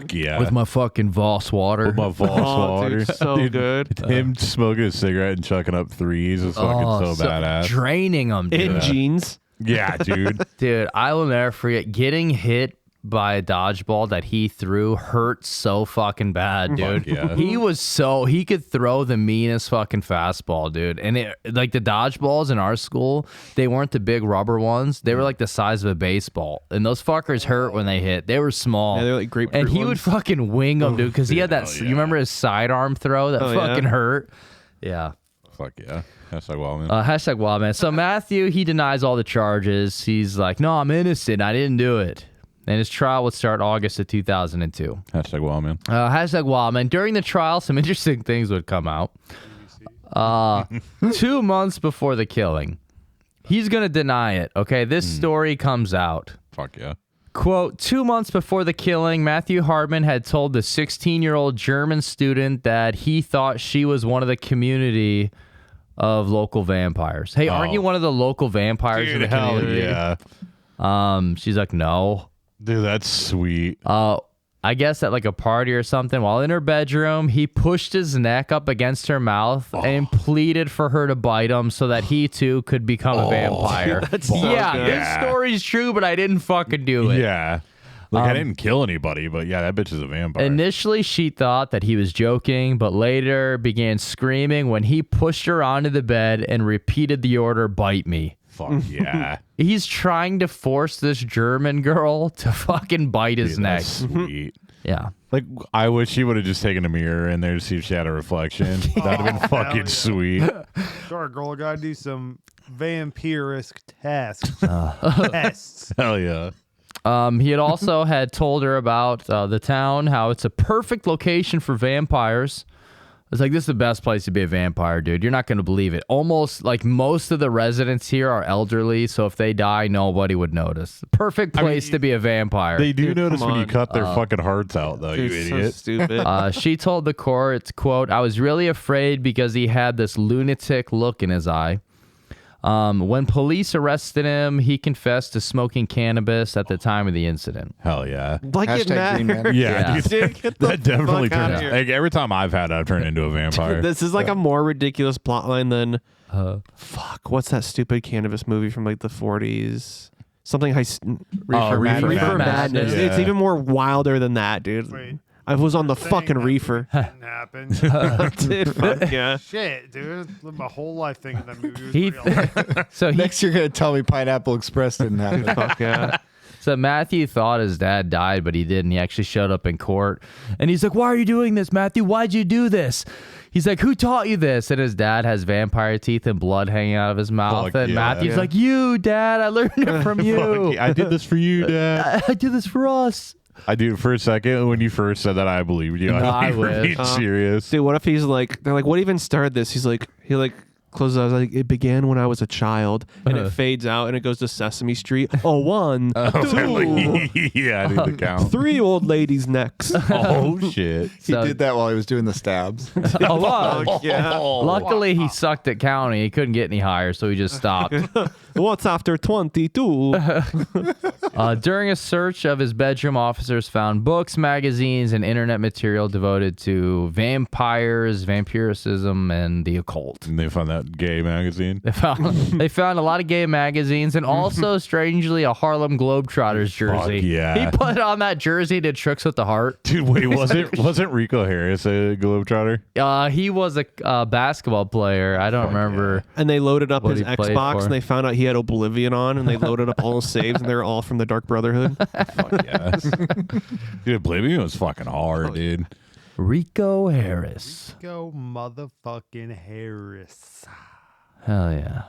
Yeah. with my fucking Voss water. With my Voss water. Dude, so Dude, good. Him smoking a cigarette and chucking up threes is fucking so badass. Draining them, dude. In jeans. Yeah, dude. Dude, I will never forget getting hit by a dodgeball that he threw hurt so fucking bad, dude. yeah. He could throw the meanest fucking fastball, dude. And it, like the dodgeballs in our school, they weren't the big rubber ones. They were like the size of a baseball. And those fuckers hurt when they hit. They were small. Yeah, they're like grapefruit And he would ones. fucking wing them, dude, because he had that, hell you yeah. remember his sidearm throw that Oh, yeah. fucking hurt? Yeah. Fuck yeah. That's like wildman. Hashtag wildman. So Matthew, he denies all the charges. He's like, no, I'm innocent. I didn't do it. And his trial would start August of 2002. Hashtag wildman. Hashtag wildman. During the trial, some interesting things would come out. 2 months before the killing. He's going to deny it. Okay, this story comes out. Fuck yeah. Quote, 2 months before the killing, Mathew Hardman had told the 16-year-old German student that he thought she was one of the community of local vampires. Hey, aren't you one of the local vampires in the hell community? yeah. She's like, no. Dude, that's sweet. I guess at like a party or something, while in her bedroom, he pushed his neck up against her mouth and pleaded for her to bite him so that he too could become a vampire. Yeah, good. this story's true, but I didn't fucking do it. Yeah. Like, I didn't kill anybody, but yeah, that bitch is a vampire. Initially, she thought that he was joking, but later began screaming when he pushed her onto the bed and repeated the order, bite me. Fuck yeah. He's trying to force this German girl to fucking bite his Dude, neck. that's sweet. Yeah. Like, I wish he would have just taken a mirror in there to see if she had a reflection. That'd have been fucking yeah. sweet. Sure, girl, I gotta do some vampirisk tasks. Tests. Hell yeah. He had also had told her about the town, how it's a perfect location for vampires. It's like, this is the best place to be a vampire, dude. You're not going to believe it. Almost like most of the residents here are elderly, so if they die, nobody would notice. Perfect place to be a vampire. They do Dude, notice come when you on. cut their fucking hearts out, though, Dude, you so idiot. stupid. She told the court, quote, I was really afraid because he had this lunatic look in his eye. When police arrested him, he confessed to smoking cannabis at the time of the incident. Hell yeah. Like it Hashtag Green matters. Man. Yeah, Yeah. dude. Dude, get the That definitely fuck outta turns here. like every time I've had it, I've turned into a vampire. This is like a more ridiculous plotline than fuck. What's that stupid cannabis movie from like the 40s? Something Reefer Reefer Madness. Madness. Yeah. It's even more wilder than that, dude. Wait. I was on the Saying fucking that reefer. Didn't happen. Dude, fuck yeah. Shit, dude. Lived my whole life thinking that movie was He, real. so he Next, you're gonna tell me Pineapple Express didn't happen. Fuck yeah. So Matthew thought his dad died, but he didn't. He actually showed up in court. And he's like, why are you doing this, Matthew? Why'd you do this? He's like, who taught you this? And his dad has vampire teeth and blood hanging out of his mouth. Fuck And yeah. Matthew's Yeah. like, you, Dad, I learned it from you. Fuck, I did this for you, Dad. I did this for us. I do for a second. When you first said that, I believed you. No, I I thought you were wish. being serious. Dude, what if he's like, they're like, what even started this? He closes out, like, it began when I was a child, and it fades out, and it goes to Sesame Street. Oh, one, two, Yeah, I need to count. 3 old ladies' necks. Oh shit. He So- did that while he was doing the stabs. A lot. Fuck yeah. Luckily, he sucked at counting. He couldn't get any higher, so he just stopped. What's after 22? During a search of his bedroom, officers found books, magazines, and internet material devoted to vampires, vampiricism, and the occult. And they found that gay magazine. They found a lot of gay magazines and also, strangely, a Harlem Globetrotters jersey. yeah. He put on that jersey, did tricks with the heart. Dude, wait, wasn't Rico Harris a Globetrotter? He was a basketball player. I don't remember. And they loaded up What his he played Xbox, for. and they found out he had Oblivion on, and they loaded up all his saves, and they're all from the Dark Brotherhood. Fuck yes. Dude, Oblivion was fucking hard, dude. Rico Harris. Go motherfucking Harris. Hell yeah.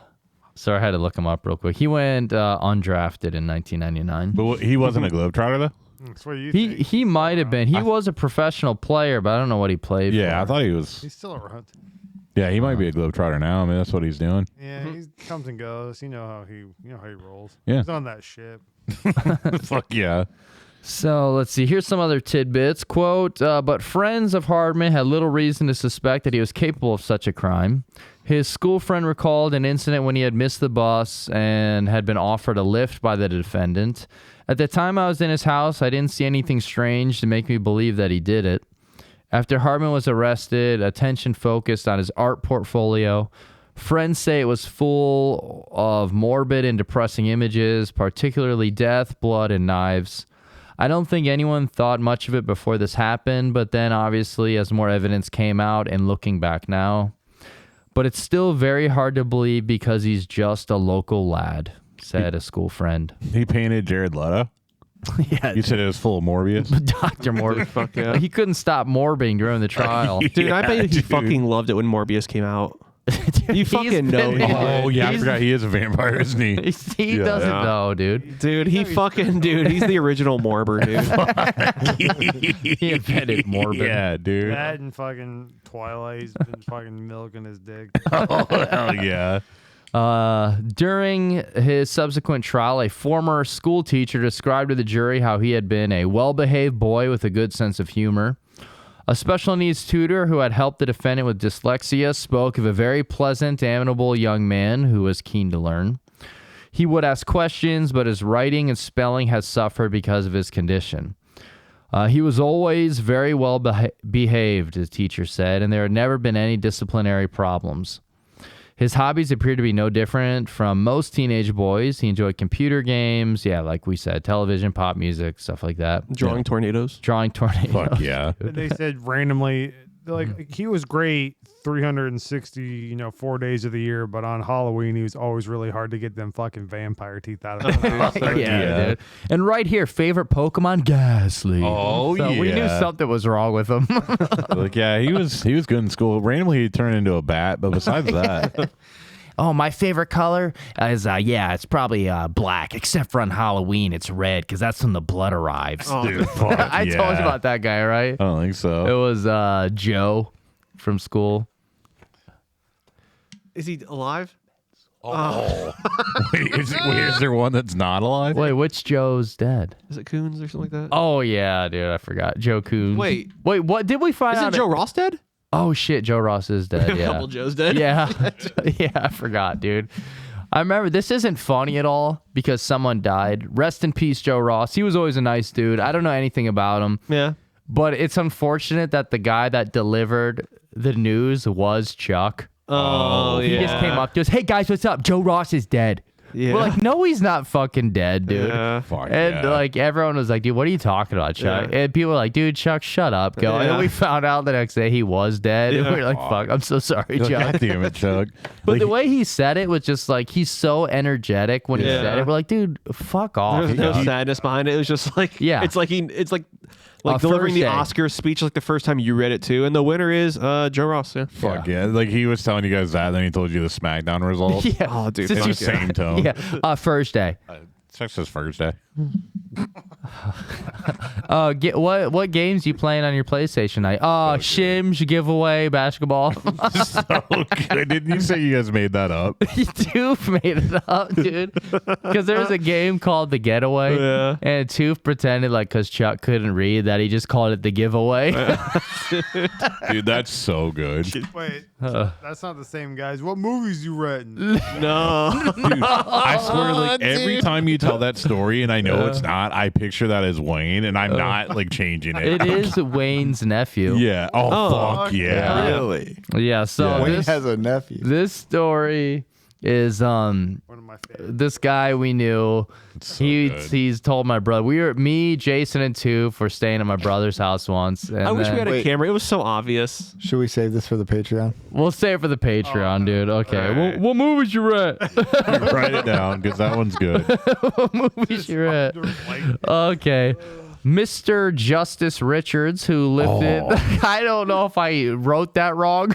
So I had to look him up real quick. He went undrafted in 1999. But he wasn't a Globetrotter, though? That's what you think. He might have been. He was a professional player, but I don't know what he played for. Yeah, I thought he was. He's still around. Yeah, he might be a globetrotter now. I mean, that's what he's doing. Yeah, he comes and goes. You know how he rolls. Yeah. He's on that ship. Fuck yeah. So let's see. Here's some other tidbits. Quote, but friends of Hardman had little reason to suspect that he was capable of such a crime. His school friend recalled an incident when he had missed the bus and had been offered a lift by the defendant. At the time I was in his house, I didn't see anything strange to make me believe that he did it. After Hardman was arrested, attention focused on his art portfolio. Friends say it was full of morbid and depressing images, particularly death, blood, and knives. I don't think anyone thought much of it before this happened, but then obviously as more evidence came out and looking back now. But it's still very hard to believe because he's just a local lad, said a school friend. He painted Jared Leto. Yeah, You said it was full of Morbius. Dr. Morbius. Fuck yeah. He couldn't stop morbing during the trial. Dude, I bet he dude. fucking loved it when Morbius came out. You He's fucking know been- he Oh did. yeah, I He's- forgot he is a vampire, isn't he? He Yeah. doesn't know, dude. Dude, he's the original Morber, dude. He invented morbid. Yeah, dude. That and fucking Twilight. He's been fucking milking his dick. Oh hell yeah. During his subsequent trial, a former school teacher described to the jury how he had been a well-behaved boy with a good sense of humor. A special needs tutor who had helped the defendant with dyslexia spoke of a very pleasant, amiable young man who was keen to learn. He would ask questions, but his writing and spelling had suffered because of his condition. He was always very well behaved, the teacher said, and there had never been any disciplinary problems. His hobbies appeared to be no different from most teenage boys. He enjoyed computer games, like we said, television, pop music, stuff like that. Drawing tornadoes. Drawing tornadoes. Fuck yeah. And they said randomly, like he was great 360, 4 days of the year, but on Halloween he was always really hard to get them fucking vampire teeth out of him. Yeah, dude. And right here, favorite Pokemon, Ghastly. Oh, so we knew yeah. something was wrong with him. Like yeah, he was good in school. Randomly he turned into a bat, but besides that, Oh, my favorite color is, it's probably black, except for on Halloween, it's red, because that's when the blood arrives. dude, fuck I yeah. told you about that guy, right? I don't think It so. was Joe from school. Is he alive? Oh. Wait, is there one that's not alive? Wait, which Joe's dead? Is it Coons or something like that? Oh, yeah, dude, I forgot. Joe Coons. Wait. Wait, what did we find Isn't out? Joe Ross dead? Oh, shit, Joe Ross is dead, yeah. Couple Joe's dead. Yeah. Yeah, I forgot, dude. I remember this isn't funny at all because someone died. Rest in peace, Joe Ross. He was always a nice dude. I don't know anything about him, Yeah. but it's unfortunate that the guy that delivered the news was Chuck. Oh, He yeah. just came up to us, hey guys, what's up? Joe Ross is dead. Yeah. We're like, no, he's not fucking dead, dude. Yeah. Fuck And yeah. like everyone was like, dude, what are you talking about, Chuck? Yeah. And people were like, dude, Chuck, shut up, go. And Yeah. then we found out the next day he was dead. And Yeah. we were like, fuck, I'm so sorry, God Chuck. damn it, Chuck. But Like, the way he said it was just like he's so energetic when he Yeah. said it. We're like, dude, fuck off. There's no Chuck. sadness behind it. It was just like, Yeah. It's like delivering the Thursday. Oscar speech like the first time you read it too, and the winner is Joe Ross. Yeah. fuck yeah. Like he was telling you guys that, then he told you the SmackDown results. Yeah. Oh, dude. Since fuck you It's the yeah. same tone. Yeah. First day. It's his first day. What games you playing on your PlayStation night? Oh, Shims giveaway basketball. So good. Didn't you say you guys made that up? Toof made it up, dude. Because there was a game called The Getaway. Yeah. And Toof pretended like because Chuck couldn't read that he just called it The Giveaway. Dude, that's so good. Wait, that's not the same guys. What movies you renting? No. Dude, I swear, like every time you tell that story, and I know it's not, I picture that as Wayne, and I'm not like changing it. It is Wayne's nephew. Yeah. Oh, fuck yeah. Really? Yeah, so Yeah. Wayne this, has a nephew. this story is One of my favorites. this guy we knew. so good. He's told my brother. Me, Jason, and Toof were staying at my brother's house once. And I wish we then- had a Wait. camera. It was so obvious. Should we save this for the Patreon? We'll save it for the Patreon, dude. Okay. All right. What movies you rent? Write it down because that one's good. What movies you rent? Okay. Mr. Justice Richards, who lifted. I don't know if I wrote that wrong.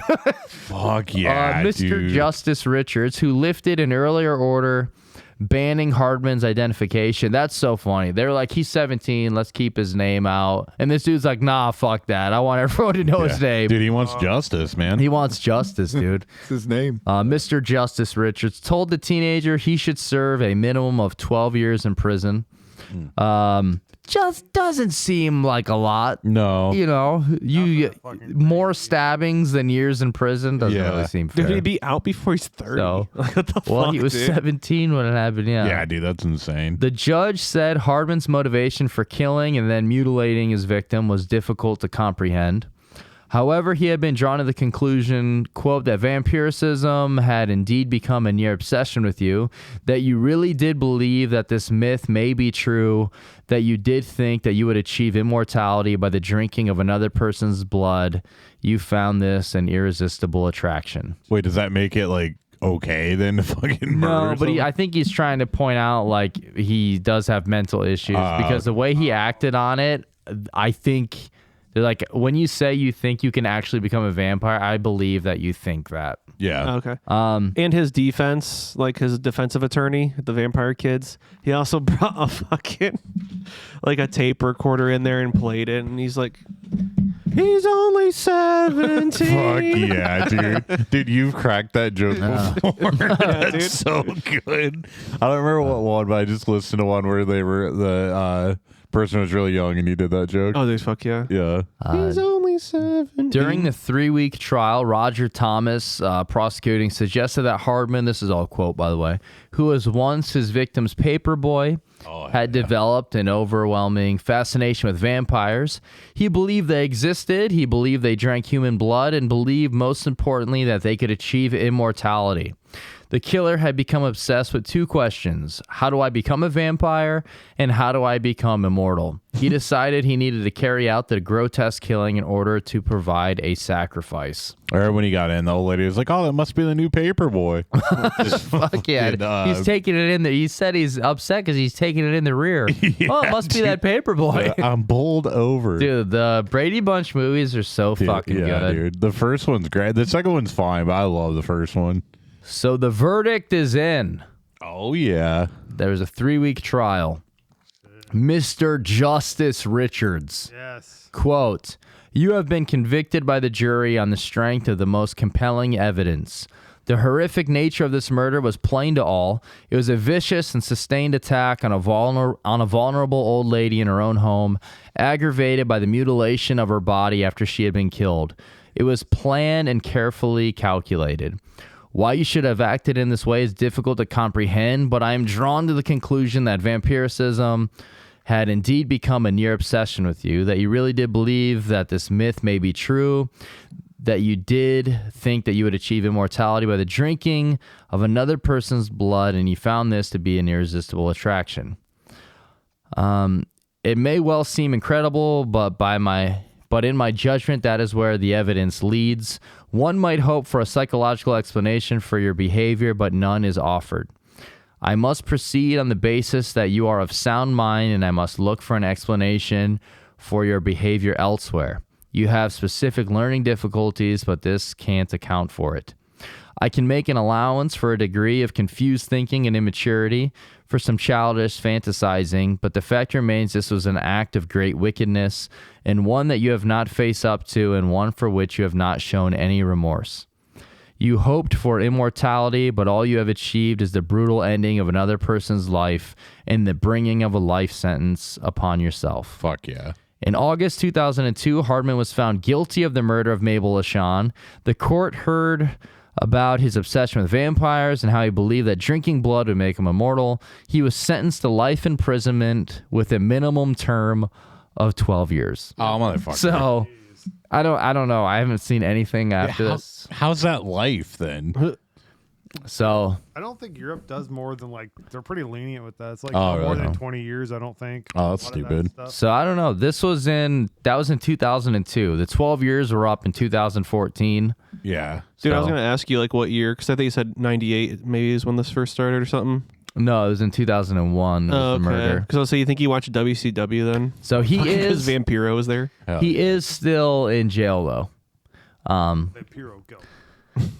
Fuck yeah, Mr. dude. Justice Richards, who lifted an earlier order banning Hardman's identification. That's so funny. They were like, he's 17, let's keep his name out. And this dude's like, nah, fuck that. I want everyone to know his name. Dude, he wants justice, man. He wants justice, dude. It's his name. Mr. Justice Richards told the teenager he should serve a minimum of 12 years in prison. Just doesn't seem like a lot. No. You know, more stabbings than years in prison doesn't Yeah. really seem fair. Did he be out before he's 30? So- Like, what the Well, fuck, he was dude? 17 when it happened, yeah. Yeah, dude, that's insane. The judge said Hardman's motivation for killing and then mutilating his victim was difficult to comprehend. However, he had been drawn to the conclusion, quote, that vampiricism had indeed become a near obsession with you, that you really did believe that this myth may be true, that you did think that you would achieve immortality by the drinking of another person's blood. You found this an irresistible attraction. Wait, does that make it like okay then to fucking No, murder but someone? I think he's trying to point out like he does have mental issues because the way he acted on it, I think they're like when you say you think you can actually become a vampire, I believe that you think that. Yeah. Okay. And his defense, like his defensive attorney, the vampire kids, he also brought a fucking like a tape recorder in there and played it, and he's like, he's only 17. Fuck yeah, dude. Dude, you've cracked that joke before. That's dude. so good. I don't remember what one, but I just listened to one where they were the person was really young and he did that joke. Oh, dude, fuck yeah. Yeah. He's only 17. During the 3-week trial, Roger Thomas, prosecuting, suggested that Hardman, this is all quote by the way, who was once his victim's paper boy, had developed an overwhelming fascination with vampires. He believed they existed, he believed they drank human blood, and believed most importantly that they could achieve immortality. The killer had become obsessed with two questions: how do I become a vampire, and how do I become immortal? He decided he needed to carry out the grotesque killing in order to provide a sacrifice. Or when he got in, the old lady was like, "Oh, that must be the new paper boy." Fuck yeah. He's taking it in there. He said he's upset because he's taking it in the rear. Oh, it must be that paper boy. I'm bowled over. Dude, the Brady Bunch movies are so fucking good. Dude. The first one's great. The second one's fine, but I love the first one. So the verdict is in. Oh, yeah. There was a 3-week trial. Mr. Justice Richards. Yes. Quote, you have been convicted by the jury on the strength of the most compelling evidence. The horrific nature of this murder was plain to all. It was a vicious and sustained attack on a vulnerable old lady in her own home, aggravated by the mutilation of her body after she had been killed. It was planned and carefully calculated. Why you should have acted in this way is difficult to comprehend, but I am drawn to the conclusion that vampiricism had indeed become a near obsession with you, that you really did believe that this myth may be true, that you did think that you would achieve immortality by the drinking of another person's blood, and you found this to be an irresistible attraction. It may well seem incredible, but in my judgment, that is where the evidence leads. One might hope for a psychological explanation for your behavior, but none is offered. I must proceed on the basis that you are of sound mind, and I must look for an explanation for your behavior elsewhere. You have specific learning difficulties, but this can't account for it. I can make an allowance for a degree of confused thinking and immaturity, for some childish fantasizing, but the fact remains this was an act of great wickedness, and one that you have not faced up to, and one for which you have not shown any remorse. You hoped for immortality, but all you have achieved is the brutal ending of another person's life and the bringing of a life sentence upon yourself. Fuck yeah. In August 2002, Hardman was found guilty of the murder of Mabel LaShawn. The court heard about his obsession with vampires and how he believed that drinking blood would make him immortal. He was sentenced to life imprisonment with a minimum term of 12 years. Oh, motherfucker. So, I don't know. I haven't seen anything after this. How's that life then? So, I don't think Europe does more than they're pretty lenient with that. It's like Oh, more really? than 20 years, I don't think. Oh, that's A lot of that stupid. stuff. so I don't know. That was in 2002. The 12 years were up in 2014. Yeah. Dude, I was So- going to ask you, like, what year? Because I think you said 98 maybe is when this first started or something. No, it was in 200001. Was the murder. Because I'll say you think you watched WCW then? So he Because is Vampiro was there. Hell he is still in jail though. Vampiro, go.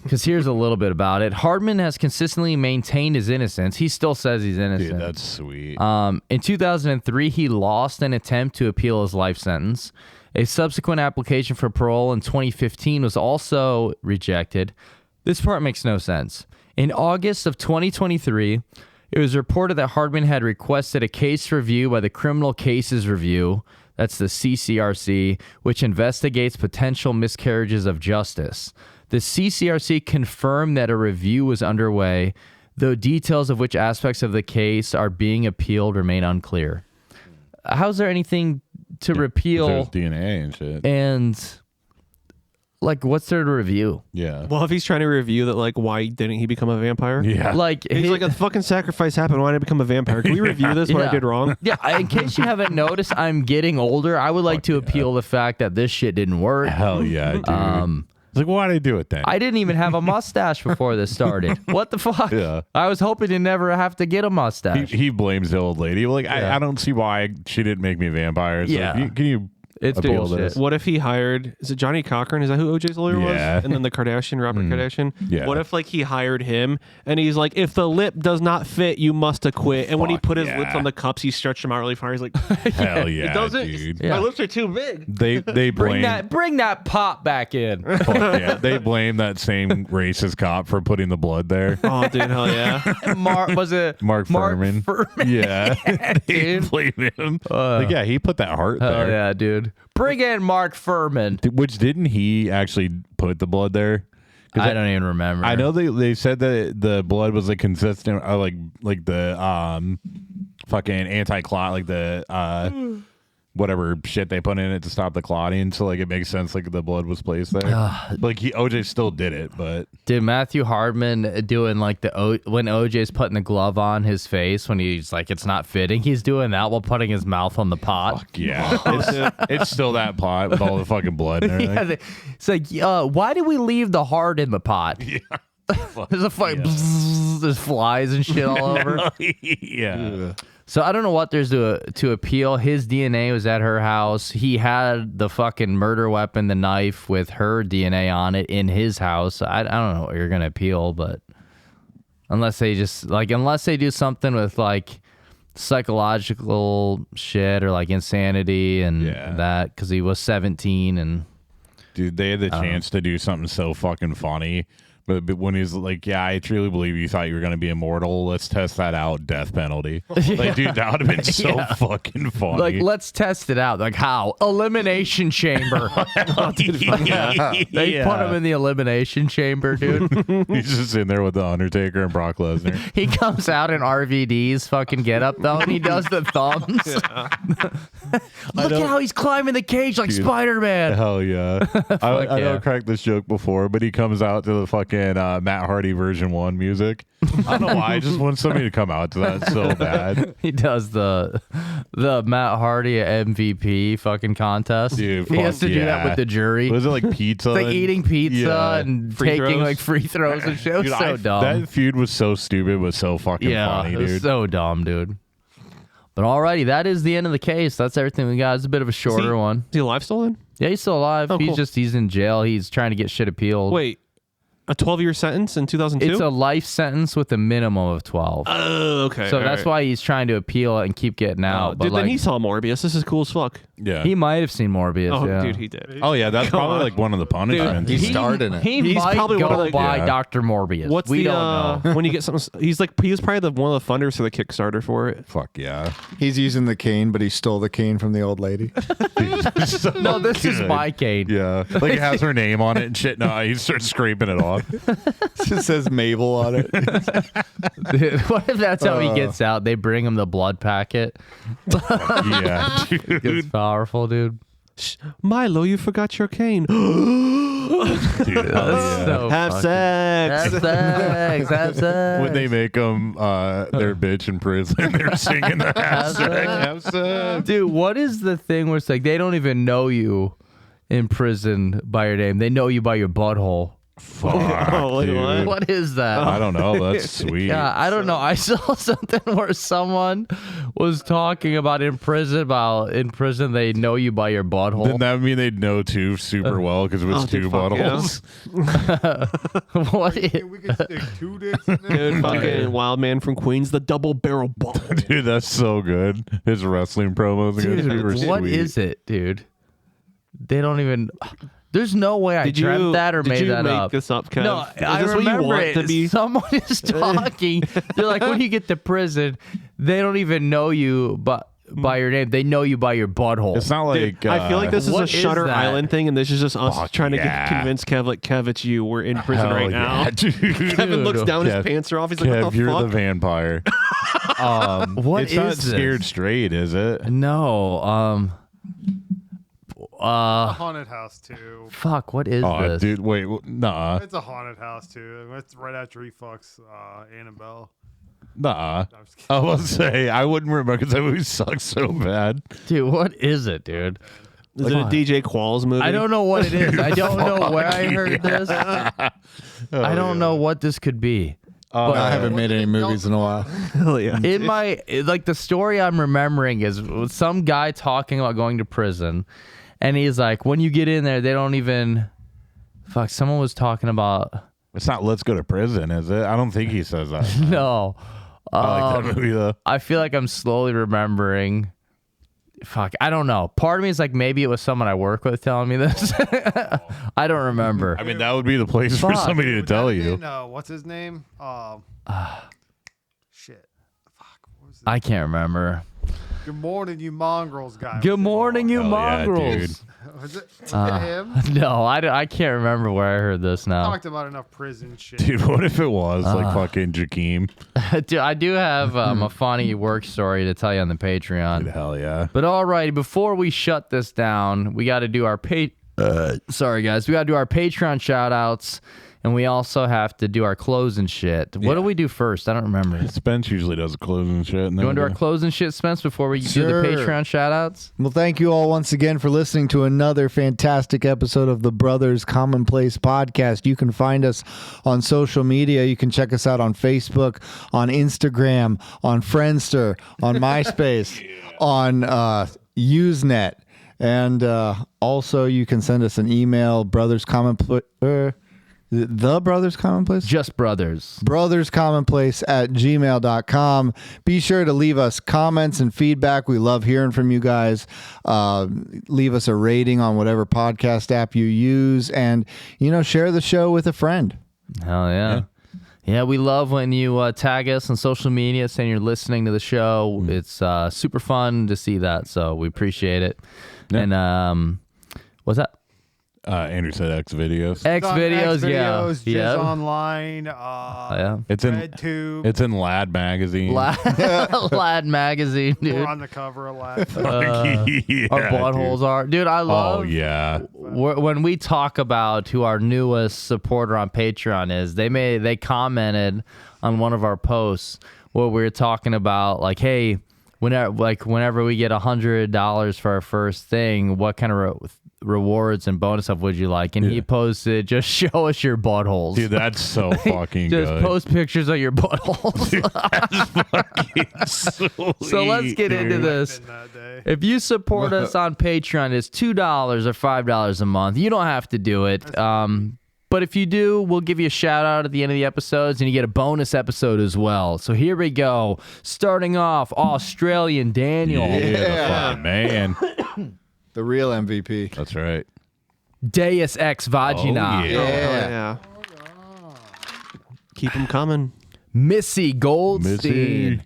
Because here's a little bit about it. Hardman has consistently maintained his innocence. He still says he's innocent. Dude, that's sweet. In 2003, he lost an attempt to appeal his life sentence. A subsequent application for parole in 2015 was also rejected. This part makes no sense. In August of 2023, it was reported that Hardman had requested a case review by the Criminal Cases Review, that's the CCRC, which investigates potential miscarriages of justice. The CCRC confirmed that a review was underway, though details of which aspects of the case are being appealed remain unclear. How's there anything to repeal? There's DNA and shit. And, like, what's there to review? Yeah. Well, if he's trying to review that, like, why didn't he become a vampire? Yeah. Like, He's like, a fucking sacrifice happened. Why did I become a vampire? Can we review this? What I did wrong? Yeah, in case you haven't noticed, I'm getting older. I would like to appeal the fact that this shit didn't work. Hell yeah, dude. It's like, why'd I do it then? I didn't even have a mustache before this started. What the fuck? Yeah. I was hoping to never have to get a mustache. He blames the old lady. Like, I don't see why she didn't make me a vampire. So Yeah. can you It's appeal bullshit. this? What if he hired, is it Johnny Cochran? Is that who OJ's lawyer Yeah. was? And then the Kardashian, Robert Kardashian? Yeah. What if, like, he hired him and he's like, if the lip does not fit, you must acquit. And when he Fuck put his yeah. lips on the cups, he stretched them out really far. He's like, Hell yeah, it doesn't. dude. Yeah. My lips are too big. They blame Bring that pop back in. fuck yeah. They blame that same racist cop for putting the blood there. Oh, dude, hell yeah. Was it Mark Furman. Yeah. They Dude. blame him. Like, yeah, he put that heart Oh there. yeah, dude. Bring in Mark Furman. Which didn't he actually put the blood there? 'Cause I don't even remember. I know they said that the blood was like consistent, like the fucking anti-clot, like the whatever shit they put in it to stop the clotting. So like it makes sense like the blood was placed there. Like OJ still did it, but Dude, Mathew Hardman doing like when OJ's putting the glove on his face when he's like it's not fitting, he's doing that while putting his mouth on the pot. yeah, it's still that pot with all the fucking blood and everything. Yeah, it's like, why did we leave the heart in the pot? Yeah. There's a fucking there's flies and shit all over. Yeah. So I don't know what there's to appeal. His DNA was at her house. He had the fucking murder weapon, the knife with her DNA on it in his house. I don't know what you're gonna appeal, but unless they do something with like psychological shit or like insanity and that, because he was 17 and Dude, they had the chance to do something so fucking funny. But when he's like, yeah, I truly believe you thought you were going to be immortal. Let's test that out. Death penalty. Like, dude, that would have been so fucking funny. like, let's test it out. Like, how? Elimination chamber. They put him in the elimination chamber, dude. He's just in there with the Undertaker and Brock Lesnar. He comes out in RVD's fucking get up though, and he does the thumbs. Look at how he's climbing the cage like Spider-Man. Hell yeah. I yeah. don't crack this joke before, but he comes out to the fucking Matt Hardy version 1 music. I don't know why. I just want somebody to come out to that so bad. He does the Matt Hardy MVP fucking contest. Dude, he has to do that with the jury. Was it like pizza? It's like eating pizza and Free taking throws? like free throws and shit. It was Dude, so dumb. That feud was so stupid, but so fucking funny, it was dude. so dumb, dude. But alrighty, that is the end of the case. That's everything we got. It's a bit of a shorter one. Is he alive still then? Yeah, he's still alive. Oh, cool. He's in jail. He's trying to get shit appealed. Wait, a 12-year sentence in 2002? It's a life sentence with a minimum of 12. Oh, okay. So all that's right. why he's trying to appeal it and keep getting out. But Dude, like, then he saw Morbius. This is cool as fuck. Yeah. he might have seen Morbius. Oh, yeah. dude, he did. Oh yeah, that's Come probably on. like one of the punishments. He starred in it. He He's might probably go one of the- by Yeah. Dr. Morbius. What's we the don't know. when you get something? He was probably one of the funders for the Kickstarter for it. Fuck yeah. He's using the cane, but he stole the cane from the old lady. So No, this is good. my cane. Yeah. Like it has her name on it and shit. No, he starts scraping it off. It says Mabel on it. Dude, what if that's how he gets out? They bring him the blood packet. Yeah. It's Dude. powerful, dude. Milo, you forgot your cane. Dude, hell yeah. So Have fucking- sex. Have sex. Have sex. When they make them their bitch in prison, they're singing the Have hashtag. Dude, what is the thing where it's like they don't even know you in prison by your name? They know you by your butthole. Fuck, Oh, wait, dude. what? What is that? I don't know. That's sweet. Yeah, I don't know. I saw something where someone was talking about in prison they know you by your butthole. Didn't that mean they'd know two super well because it was two buttholes? What? We can stick 2 dicks in there. Dude, fucking Wildman from Queens, the double barrel ball. Dude, that's so good. His wrestling promos are super What sweet. is it, dude? They don't even. There's no way I dreamt that or made that up. This up, Kev? No, Is I this what you remember want it. to be? Someone is talking. They're like, when you get to prison, they don't even know you by your name. They know you by your butthole. It's not like I feel like this is what a is Shutter that? Island thing, and this is just us Fuck trying to yeah. convince Kev, like, Kev, it's you. We're in prison hell right yeah, now. dude. Kevin looks down, Kev, his pants are off. He's like, Kev, what the you're fuck? the vampire. What It's is not this? Scared Straight, is it? No. A haunted house too. Fuck. What is Oh, this? dude, wait, nah, It's a haunted house too. It's right after he fucks Annabelle. nah. No, I'm just kidding. I will say I wouldn't remember because that movie sucks so bad. Dude, what is it, dude? Is it a DJ Qualls movie? I don't know what it is. I don't know where I heard this. I don't know what this could be. I haven't made any movies in a while. Hell yeah. Like the story I'm remembering is some guy talking about going to prison, and he's like, when you get in there, they don't even. Fuck, someone was talking about. It's not Let's Go to Prison, is it? I don't think he says that. No. I like that movie though. I feel like I'm slowly remembering. Fuck, I don't know. Part of me is like, maybe it was someone I work with telling me this. I don't remember. I mean, that would be the place for Fuck. somebody to tell you. What's his name? Shit. Fuck. What was it? I can't remember. Good morning, you mongrels, guy. Good morning, you Hell yeah, mongrels. Was it him? No, I can't remember where I heard this now. Talked about enough prison shit. Dude, what if it was like fucking Jakeem? Dude, I do have a funny work story to tell you on the Patreon. Dude, hell yeah. But alrighty, before we shut this down, we got to do our sorry guys, we got to do our Patreon shout outs, and we also have to do our closing shit. What do we do first? I don't remember. Spence usually does a closing shit. And You want to do our closing shit, Spence, before we do Sure. the Patreon shout outs? Well, thank you all once again for listening to another fantastic episode of the Brothers Commonplace podcast. You can find us on social media. You can check us out on Facebook, on Instagram, on Friendster, on MySpace, on Usenet. And also you can send us an email, The Brothers Commonplace? Just brothers. brotherscommonplace@gmail.com. Be sure to leave us comments and feedback. We love hearing from you guys. Leave us a rating on whatever podcast app you use, and share the show with a friend. Hell yeah. Yeah, we love when you tag us on social media saying you're listening to the show. It's super fun to see that, so we appreciate it. Yeah. And what's that? Andrew said X videos. X videos, yeah. Jizz Yeah. Online, Yeah. It's in RedTube. it's in Lad magazine. Lad magazine, dude. We're on the cover of Lad. Yeah, Our buttholes are. Dude, I Dude. love Oh yeah. when we talk about who our newest supporter on Patreon is. They commented on one of our posts where we were talking about like, hey, whenever we get $100 for our first thing, what kind of rewards and bonus stuff would you like? And he posted, just show us your buttholes. Dude, that's so fucking just good. post pictures of your buttholes. So let's get into this. In that day. If you support us on Patreon, it's $2 or $5 a month. You don't have to do it. But if you do, we'll give you a shout out at the end of the episodes, and you get a bonus episode as well. So here we go. Starting off, Australian Daniel. Yeah, the fucking man. The real MVP. That's right. Deus Ex Vagina. Oh, yeah. Yeah. Keep them coming. Missy Goldstein. Missy.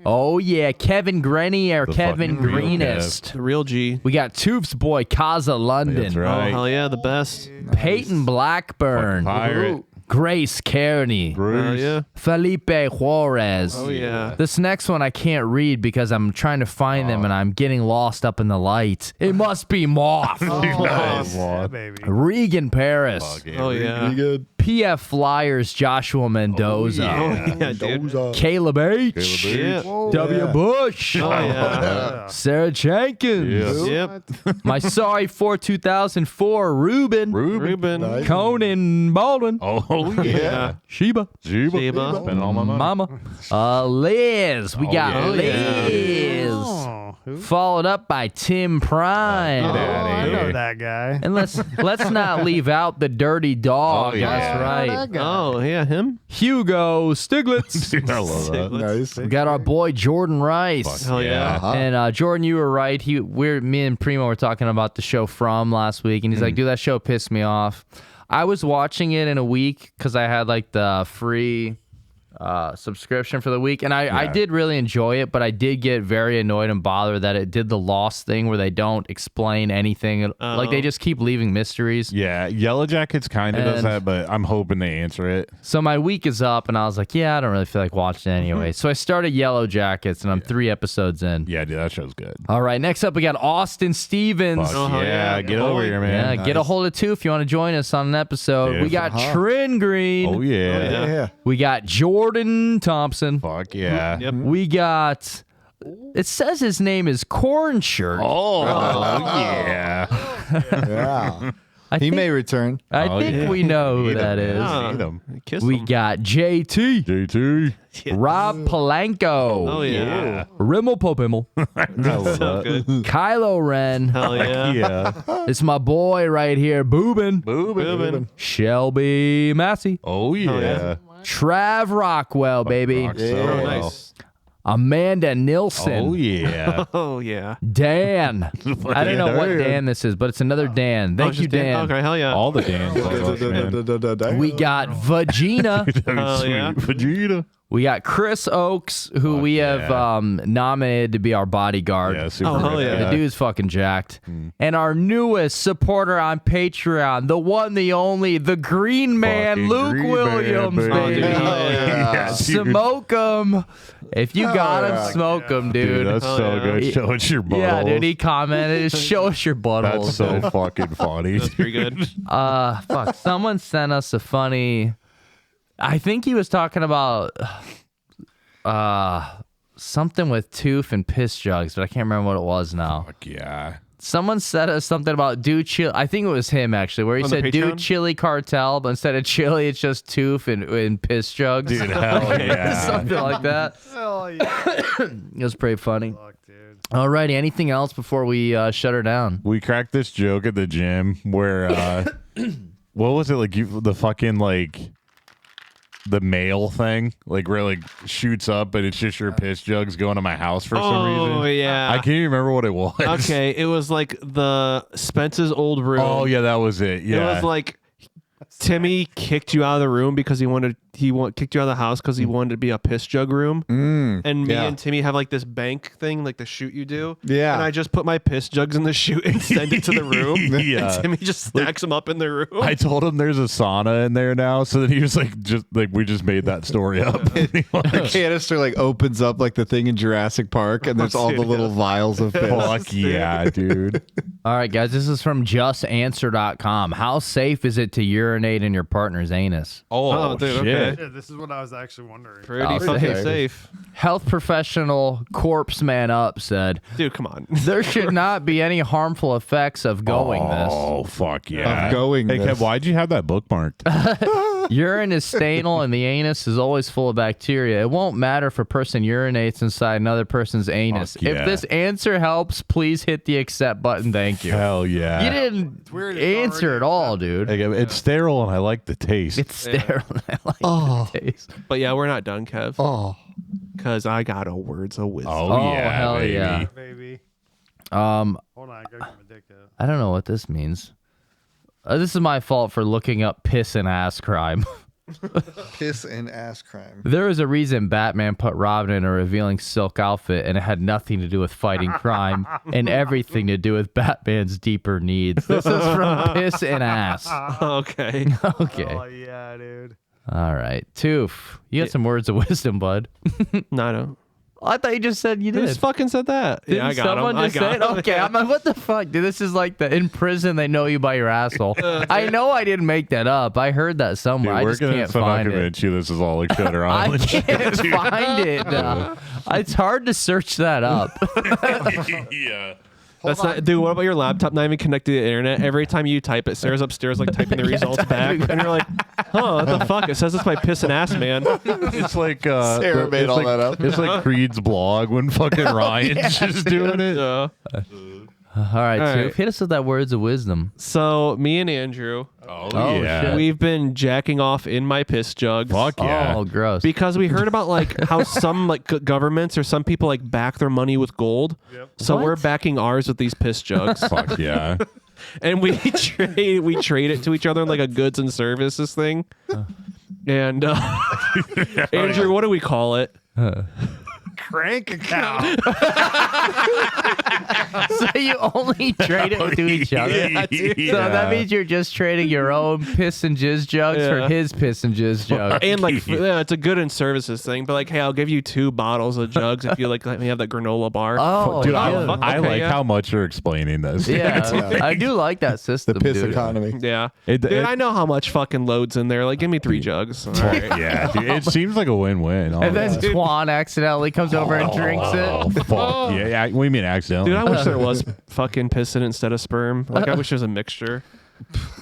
Oh, yeah. Kevin Grenny or The Kevin fucking real Greenest. The real G. We got Toof's boy, Kaza London. That's Oh, right. hell yeah, the best. Peyton Blackburn. Fucking pirate. Grace Kearney. Bruce. Yeah. Felipe Juarez. Oh, yeah. This next one I can't read because I'm trying to find them and I'm getting lost up in the light. It must be Moth. Oh, Nice. yeah, baby. Regan Paris. Fuck Oh, yeah. Pretty good. PF Flyers Joshua Mendoza. Yeah, dude. Caleb H. Yeah. W. Bush. Oh, yeah. Sarah Jenkins. Yep. My sorry for 2004 Ruben. Conan Baldwin. Oh yeah. Sheba. Sheba. Spending all my money. Mama. Liz. We got yeah. Liz. Oh, who? Followed up by Tim Prime. I know that guy. And let's not leave out the dirty dog. Oh, yeah. That's right. That guy. Oh, yeah, him? Hugo Stiglitz. Dude, I love that. Nice. We got our boy Jordan Rice. Hell yeah. And Jordan, you were right. Me and Primo were talking about the show From last week, and he's like, dude, that show pissed me off. I was watching it in a week because I had like the free subscription for the week, and I did really enjoy it, but I did get very annoyed and bothered that it did the Lost thing where they don't explain anything. Like they just keep leaving mysteries. Yeah, Yellow Jackets kind of does And- that, but I'm hoping they answer it. So my week is up, and I was like, yeah, I don't really feel like watching it anyway. So I started Yellow Jackets, and I'm 3 episodes in. Yeah, dude, that show's good. All right, next up we got Austin Stevens. Fuck Oh, yeah, yeah. get over here, man. Yeah, get a hold of 2 if you want to join us on an episode. Dude. We got Trin Green. Oh yeah. Yeah. We got Jordan Thompson. Fuck yeah. Yep. We got. It says his name is Corn Shirt. Oh yeah. Yeah. I He think, may return. I Oh, think yeah. we know who Need that him, is. man. Need him. Kiss We him. got JT, JT. Rob Palenko, Oh, yeah. Rimmel Popimmel, I love So that. good. Kylo Ren. Hell yeah. Yeah. It's my boy right here, Boobin, Boobin. Shelby Massey, Oh yeah. yeah. Trav Rockwell, baby, Rock so Yeah. Oh, well. nice. Amanda Nilsson. Oh yeah. Oh, yeah. Dan. I don't know what Dan this is, but it's another Dan. Thank you, just Dan. Okay, hell yeah. All the Dans. love us, man. We got Vagina. Hell yeah. Sweet Vegeta. We got Chris Oakes, who we have nominated to be our bodyguard. Yeah, super Oh, hell good yeah. The guy. dude's fucking jacked. And our newest supporter on Patreon, the one, the only, the Green Man, Fucking Luke Green Williams, Man, baby. dude. Yeah, dude. Smoke him. If you got him, smoke him, Dude, dude. that's Hell so yeah. good. Show us your buttholes. Yeah, dude, he commented, show us your butthole. That's so fucking funny. That's pretty good. Fuck. Someone sent us a funny. I think he was talking about something with tooth and piss jugs, but I can't remember what it was now. Fuck yeah. Someone said us something about do chili. I think it was him actually, where he On the said do Patreon? chili cartel, but instead of chili, it's just tooth and piss jugs. Dude, hell yeah. Something like that. Hell yeah. It was pretty funny. Fuck, dude. Alrighty, anything else before we shut her down? We cracked this joke at the gym where what was it like the fucking like the mail thing like where it, like shoots up and it's just your piss jugs going to my house for some reason. Oh, yeah. I can't even remember what it was. Okay, it was like the Spence's old room. Oh yeah, that was it. Yeah. It was like Timmy kicked you out of the room because kicked you out of the house because he wanted to be a piss jug room. And me yeah. and Timmy have like this bank thing, like the chute you do. Yeah. And I just put my piss jugs in the chute and send it to the room. Yeah. And Timmy just stacks them up in the room. I told him there's a sauna in there now, so then he was like, just like we just made that story up. The canister like opens up like the thing in Jurassic Park, and there's all the little vials of piss. Fuck yeah, dude. All right, guys, this is from justanswer.com. How safe is it to urinate in your partner's anus? Oh, dude, shit. okay. Yeah, this is what I was actually wondering. Pretty Oh, fucking safe. safe. Health professional Corpse Man Up said, Dude, come on. there should not be any harmful effects of going Oh, fuck yeah. Of going Hey, this. Kev, why'd you have that bookmarked? this. Urine is stainal and the anus is always full of bacteria. It won't matter if a person urinates inside another person's anus. Fuck yeah. If this answer helps, please hit the accept button. Thank you. Hell yeah. You didn't weird it's answer already at all, dude. Hey, Kev, it's sterile and I like the taste. It's sterile. I like the taste. But yeah, we're not done, Kev. Oh, Because I got a words of wisdom. oh, yeah, hell baby. yeah. Baby. Um, Hold on, I gotta get my dick out. I don't know what this means. This is my fault for looking up piss and ass crime. piss and ass crime. There is a reason Batman put Robin in a revealing silk outfit, and it had nothing to do with fighting crime and everything to do with Batman's deeper needs. This is from Piss and Ass. Okay. Okay. Oh yeah, dude. All right. Toof, you got some words of wisdom, bud. No, I don't. I thought you just said you Who did. just fucking said that? Didn't Yeah, I got someone him. just say it? Okay, I'm like, what the fuck, dude? This is like in prison they know you by your asshole. I know I didn't make that up. I heard that somewhere. I we're just gonna can't somehow find it. convince you this is all like Shutter I Island. can't find it. It's hard to search that up. Yeah. That's not, dude. What about your laptop not even connected to the internet? Every time you type it, Sarah's upstairs like typing the results back, and you're like, "Huh, what the fuck?" It says it's by Piss and Ass Man. It's like Sarah made it's all like, that up. It's like Creed's blog when fucking Ryan's just doing it. Yeah. All right, All Sue, right. hit us with that words of wisdom. So me and Andrew, Oh, yeah. yeah. we've been jacking off in my piss jugs. Fuck yeah. Oh, gross. Because we heard about like how some like governments or some people like back their money with gold. So we're backing ours with these piss jugs. Fuck yeah. And we trade it to each other in like a goods and services thing. And Andrew, what do we call it? Crank account. So you only trade it to each other? Yeah, dude. So that means you're just trading your own piss and jizz jugs for his piss and jizz jugs. And like, yeah, it's a good and services thing. But like, hey, I'll give you 2 bottles of jugs if you like let me have that granola bar. Oh, Dude, yeah. I Okay, like yeah. how much you're explaining this. Yeah, I do like that system, The piss dude. economy. Yeah, It- dude, it- I know how much fucking loads in there. Like, give me 3 jugs. All right. Yeah, dude, it seems like a win-win. And then honestly. Twan accidentally comes over and drinks Oh, it. fuck. Yeah, what do you mean accidentally? Dude, I wish there was fucking pissin instead of sperm. Like, I wish there's a mixture.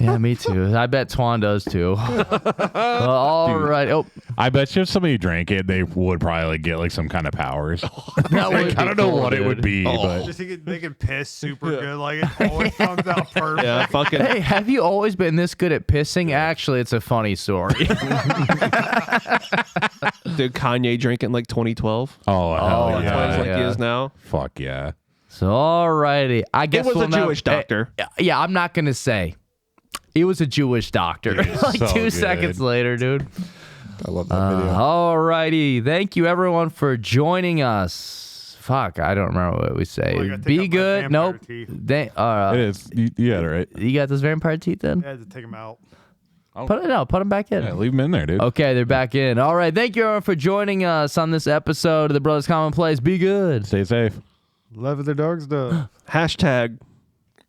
Yeah, me too. I bet Twan does too. All right. Oh, I bet you if somebody drank it, they would probably like, get like some kind of powers. that would I don't know what it would be, Just but they can piss super good. Like it always comes out perfect. Yeah, fucking. Hey, have you always been this good at pissing? Actually, it's a funny story. Dude, Kanye drank it in like 2012. oh hell Oh, That's yeah, why he's like he yeah. is now. fuck yeah. So, all righty. I guess was we'll a know- Jewish doctor. Yeah, I'm not gonna say. It was a Jewish doctor. Dude, like so 2 good. seconds later, dude. I love that video. All righty. Thank you, everyone, for joining us. Fuck, I don't remember what we say. Well, I gotta take Be out my good. vampire Nope. teeth. They, It is. You got it right. you got those vampire teeth then? I had to take them out. Put them back in. Yeah, leave them in there, dude. Okay, they're back in. All right. Thank you, everyone, for joining us on this episode of the Brothers Commonplace. Be good. Stay safe. Love the dogs though. Hashtag.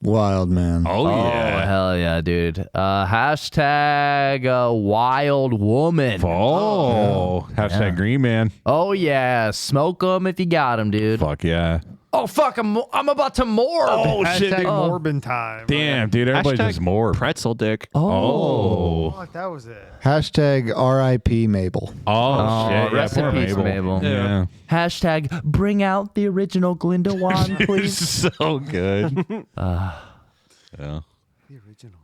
Wild man. Oh Oh, yeah. hell yeah, dude. Hashtag wild woman. Oh, hashtag green man. Oh, yeah. Smoke them if you got them, dude. Fuck yeah. Oh, fuck. I'm about to morb. Oh shit. Hashtag dude. Morbin time. Damn, dude. Everybody's Hashtag just more. Pretzel dick. Oh. Fuck, that was it. Hashtag RIP Mabel. Oh, shit. Yeah, rest in poor peace, Mabel. Mabel. Yeah. Hashtag bring out the original Glindawan, It's please. so good. Yeah. The original.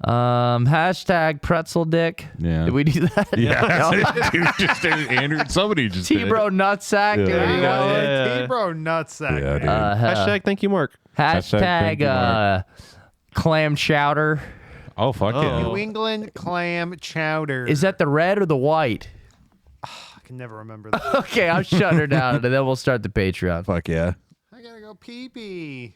Hashtag pretzel dick. Yeah. Did we do that? Yeah. Dude, just Andrew. Somebody just did. T-bro nutsack. Yeah. Dude, you got one? Yeah. T-bro nutsack. Yeah, man. dude. Hashtag thank you, Mark. Hashtag thank you, Hashtag clam chowder. Oh, fuck yeah. New England clam chowder. Is that the red or the white? I can never remember that. Okay, I'm shutting her down, and then we'll start the Patreon. Fuck yeah. I gotta go pee pee.